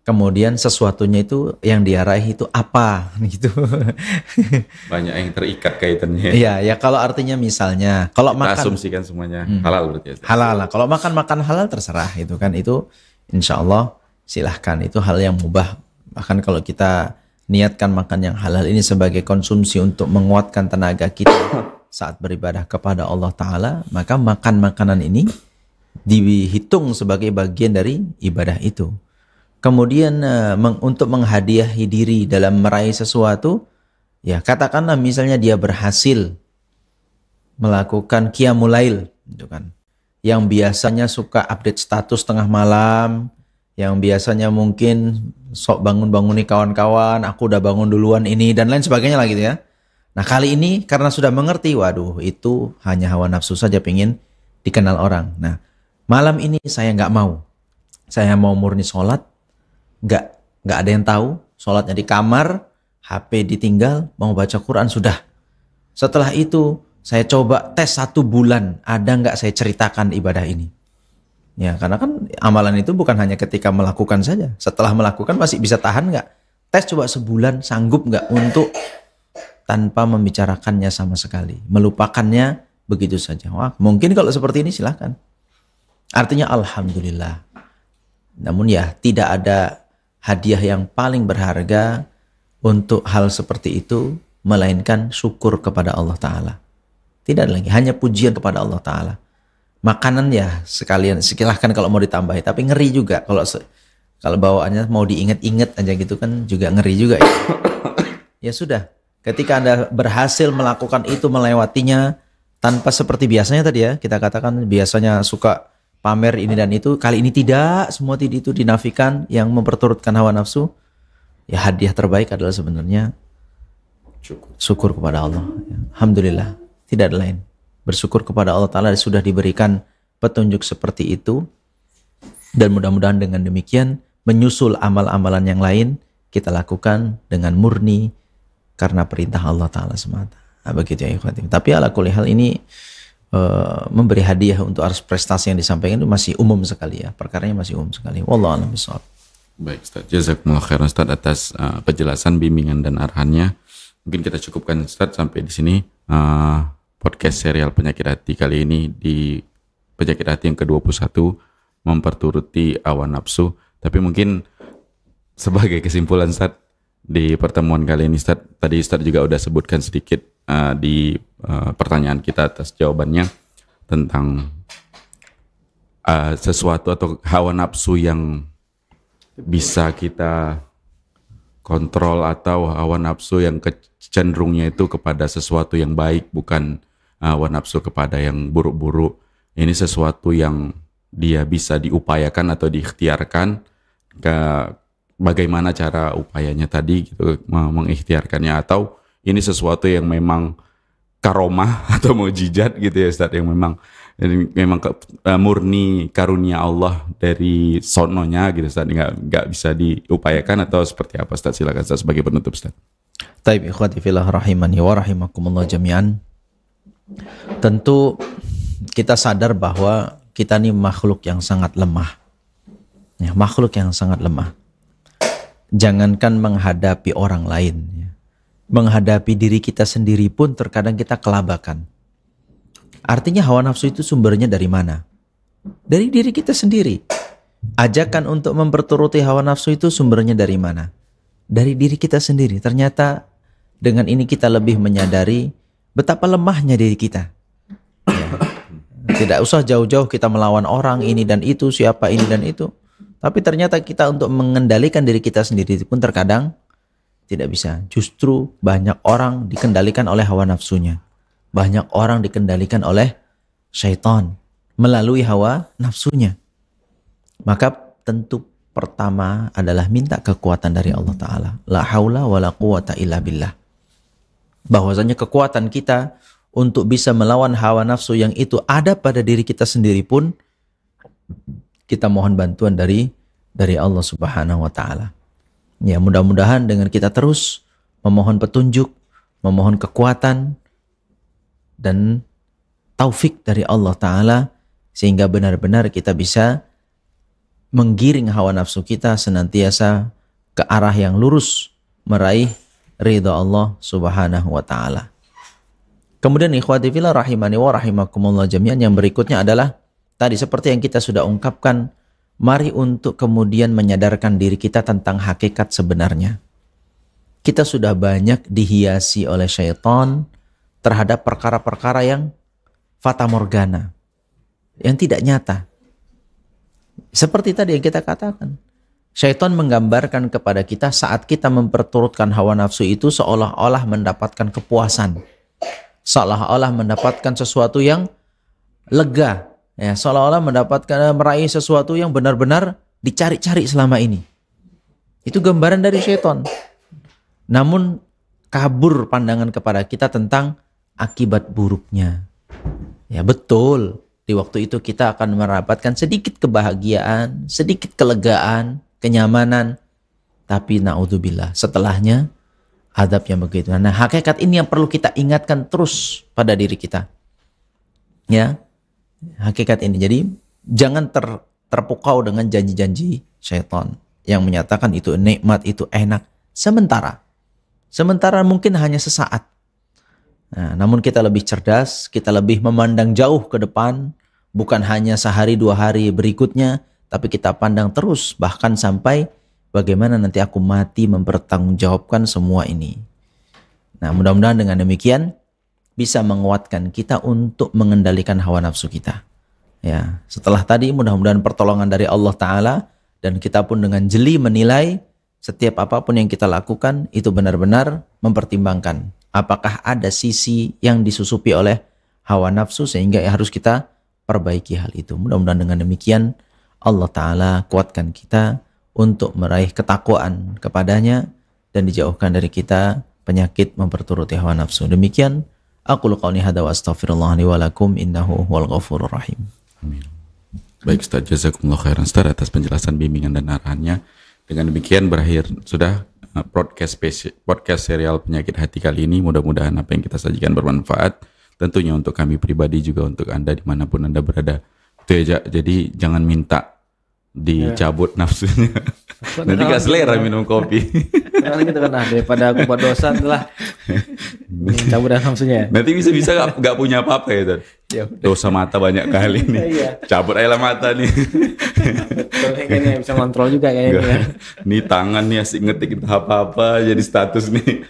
Kemudian sesuatunya itu yang dia raih itu apa? Gitu. banyak yang terikat kaitannya. Iya, ya kalau artinya misalnya kalau Kita makan asumsikan semuanya halal berarti ya, Ustaz? halal lah. Kalau makan halal terserah itu kan, itu insya Allah silahkan, itu hal yang mubah. Bahkan kalau kita niatkan makan yang halal ini sebagai konsumsi untuk menguatkan tenaga kita saat beribadah kepada Allah Ta'ala, maka makan makanan ini dihitung sebagai bagian dari ibadah itu. Kemudian untuk menghadiahi diri dalam meraih sesuatu, ya katakanlah misalnya dia berhasil melakukan qiyamul lail, gitu kan, yang biasanya suka update status tengah malam, yang biasanya mungkin sok bangun-bangun nih kawan-kawan, aku udah bangun duluan ini, dan lain sebagainya lah gitu ya. Nah kali ini karena sudah mengerti, waduh itu hanya hawa nafsu saja, pengen dikenal orang. Nah malam ini saya nggak mau, saya mau murni sholat, nggak ada yang tahu, sholatnya di kamar, HP ditinggal, mau baca Quran sudah. Setelah itu saya coba tes 1 bulan, ada nggak saya ceritakan ibadah ini. Ya karena kan amalan itu bukan hanya ketika melakukan saja, setelah melakukan masih bisa tahan nggak? Tes coba sebulan, sanggup nggak untuk tanpa membicarakannya sama sekali, melupakannya begitu saja. Wah, mungkin kalau seperti ini silahkan. Artinya alhamdulillah. Namun ya tidak ada hadiah yang paling berharga untuk hal seperti itu melainkan syukur kepada Allah Ta'ala. Tidak lagi, hanya pujian kepada Allah Ta'ala. Makanan ya sekalian, silahkan kalau mau ditambahi, tapi ngeri juga kalau bawaannya mau diinget-inget aja gitu kan juga ngeri juga ya. Ya sudah. Ketika Anda berhasil melakukan itu, melewatinya, tanpa seperti biasanya tadi ya, kita katakan biasanya suka pamer ini dan itu, kali ini tidak, semua itu dinafikan yang memperturutkan hawa nafsu. Ya hadiah terbaik adalah sebenarnya syukur kepada Allah. Alhamdulillah, tidak ada lain. Bersyukur kepada Allah Ta'ala sudah diberikan petunjuk seperti itu, dan mudah-mudahan dengan demikian menyusul amal-amalan yang lain kita lakukan dengan murni karena perintah Allah Ta'ala semata. Nah, begitu ya ikhwati. Tapi ala kulli hal ini memberi hadiah untuk harus prestasi yang disampaikan itu masih umum sekali ya. Perkaranya masih umum sekali. Wallahu a'lam bishawab. Baik Ustaz, jazakumullah khairan Ustaz atas penjelasan, bimbingan dan arahannya. Mungkin kita cukupkan Ustaz sampai di sini podcast serial penyakit hati kali ini, di penyakit hati yang ke-21, memperturuti hawa nafsu. Tapi mungkin sebagai kesimpulan Ustaz di pertemuan kali ini Ustaz, tadi Ustaz juga udah sebutkan sedikit di pertanyaan kita atas jawabannya tentang sesuatu atau hawa nafsu yang bisa kita kontrol, atau hawa nafsu yang cenderungnya itu kepada sesuatu yang baik, bukan hawa nafsu kepada yang buruk-buruk. Ini sesuatu yang dia bisa diupayakan atau diikhtiarkan. Bagaimana cara upayanya tadi gitu, mengikhtiarkannya, atau ini sesuatu yang memang karomah atau mukjizat gitu ya Ustaz, yang memang murni karunia Allah dari sononya gitu Ustaz, nggak bisa diupayakan, atau seperti apa Ustaz? Silakan Ustaz sebagai penutup Ustaz. Taib ikhwati fillah rahimani wa rahimakumullah jami'an. Tentu kita sadar bahwa kita ini makhluk yang sangat lemah. Ya, makhluk yang sangat lemah. Jangankan menghadapi orang lain, ya, menghadapi diri kita sendiri pun terkadang kita kelabakan. Artinya hawa nafsu itu sumbernya dari mana? Dari diri kita sendiri. Ajakan untuk memperturuti hawa nafsu itu sumbernya dari mana? Dari diri kita sendiri. Ternyata dengan ini kita lebih menyadari betapa lemahnya diri kita. Ya. Tidak usah jauh-jauh kita melawan orang ini dan itu, siapa ini dan itu. Tapi ternyata kita untuk mengendalikan diri kita sendiri pun terkadang tidak bisa. Justru banyak orang dikendalikan oleh hawa nafsunya. Banyak orang dikendalikan oleh syaitan melalui hawa nafsunya. Maka tentu pertama adalah minta kekuatan dari Allah Ta'ala. La haula wa la quwata illa billah. Bahwasanya kekuatan kita untuk bisa melawan hawa nafsu yang itu ada pada diri kita sendiri pun kita mohon bantuan dari Allah Subhanahu wa Ta'ala. Ya, mudah-mudahan dengan kita terus memohon petunjuk, memohon kekuatan dan taufik dari Allah Ta'ala, sehingga benar-benar kita bisa menggiring hawa nafsu kita senantiasa ke arah yang lurus, meraih ridha Allah Subhanahu wa Ta'ala. Kemudian ikhwati fillah rahimani wa rahimakumullah jami'an, yang berikutnya adalah tadi seperti yang kita sudah ungkapkan, mari untuk kemudian menyadarkan diri kita tentang hakikat sebenarnya. Kita sudah banyak dihiasi oleh syaitan terhadap perkara-perkara yang fata morgana, yang tidak nyata. Seperti tadi yang kita katakan, syaitan menggambarkan kepada kita saat kita memperturutkan hawa nafsu itu seolah-olah mendapatkan kepuasan, seolah-olah mendapatkan sesuatu yang lega, ya, seolah-olah meraih sesuatu yang benar-benar dicari-cari selama ini. Itu gambaran dari syaitan. Namun kabur pandangan kepada kita tentang akibat buruknya. Ya betul, di waktu itu kita akan mendapatkan sedikit kebahagiaan, sedikit kelegaan, kenyamanan. Tapi na'udzubillah, setelahnya azab yang begitu. Nah, hakikat ini yang perlu kita ingatkan terus pada diri kita. Ya, hakikat ini. Jadi jangan terpukau dengan janji-janji syaitan yang menyatakan itu nikmat, itu enak. Sementara mungkin hanya sesaat. Nah, namun kita lebih cerdas, kita lebih memandang jauh ke depan, bukan hanya sehari dua hari berikutnya, tapi kita pandang terus, bahkan sampai bagaimana nanti aku mati mempertanggungjawabkan semua ini. Nah, mudah-mudahan dengan demikian bisa menguatkan kita untuk mengendalikan hawa nafsu kita. Ya, setelah tadi mudah-mudahan pertolongan dari Allah Ta'ala, dan kita pun dengan jeli menilai setiap apapun yang kita lakukan itu benar-benar mempertimbangkan apakah ada sisi yang disusupi oleh hawa nafsu sehingga harus kita perbaiki hal itu. Mudah-mudahan dengan demikian Allah Ta'ala kuatkan kita untuk meraih ketakwaan kepadanya dan dijauhkan dari kita penyakit memperturuti hawa nafsu. Demikian aqulu qauli hadza wa astaghfirullah li wa lakum innahu huwal ghafurur rahim. Amin. Baik Ustaz, jazakumullah khairan Ustaz atas penjelasan bimbingan dan arahannya. Dengan demikian berakhir sudah podcast serial penyakit hati kali ini. Mudah-mudahan apa yang kita sajikan bermanfaat, tentunya untuk kami pribadi juga untuk Anda dimanapun Anda berada. Itu ya, jadi jangan minta dicabut nafsunya. Nanti gak selera minum kopi. Karena gitu kan, daripada aku buat dosa itulah cabut nafsunya. Nanti bisa-bisa gak punya apa-apa ya Ustaz. Dosa mata banyak kali nih. Cabut aja lah mata nih. Betul, kayaknya bisa kontrol juga kayaknya. Nih tangan nih asik ngetik apa-apa jadi status nih.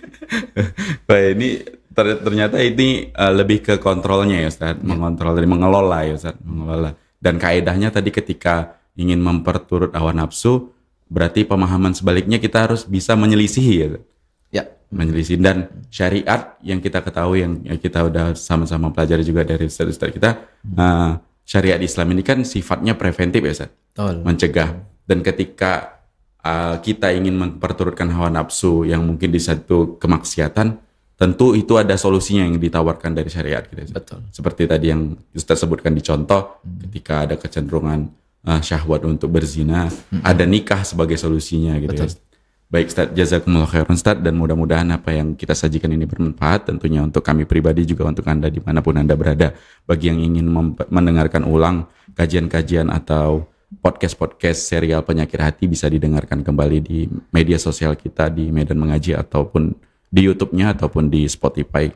Baik, ini ternyata ini lebih ke kontrolnya ya Ustaz. Mengontrol dari mengelola ya Ustaz. Mengelola. Dan kaedahnya tadi ketika ingin memperturut hawa nafsu, berarti pemahaman sebaliknya kita harus bisa menyelisihi ya. Ya. Menyelisih, dan syariat yang kita ketahui yang kita udah sama-sama pelajari juga dari ustaz-ustaz kita, syariat Islam ini kan sifatnya preventif ya Ustaz. Mencegah. Dan ketika kita ingin memperturutkan hawa nafsu yang mungkin di satu kemaksiatan, tentu itu ada solusinya yang ditawarkan dari syariat kita. Betul. Seperti tadi yang Ustaz sebutkan di contoh, ketika ada kecenderungan syahwat untuk berzina, ada nikah sebagai solusinya gitu. Ya. Baik Ustaz, jazakumullah khairan Ustaz, dan mudah-mudahan apa yang kita sajikan ini bermanfaat tentunya untuk kami pribadi juga untuk Anda dimanapun Anda berada. Bagi yang ingin mendengarkan ulang kajian-kajian atau podcast-podcast serial penyakit hati bisa didengarkan kembali di media sosial kita di Medan Mengaji ataupun di YouTube-nya ataupun di Spotify.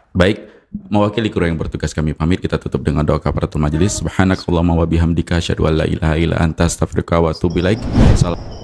Baik, mewakili kru yang bertugas kami pamit, kita tutup dengan doa kafaratul majelis. Subhanakallahumma wa bihamdika asyhadu an la ilaha illa anta astaghfiruka wa atubu ilaik. Salam.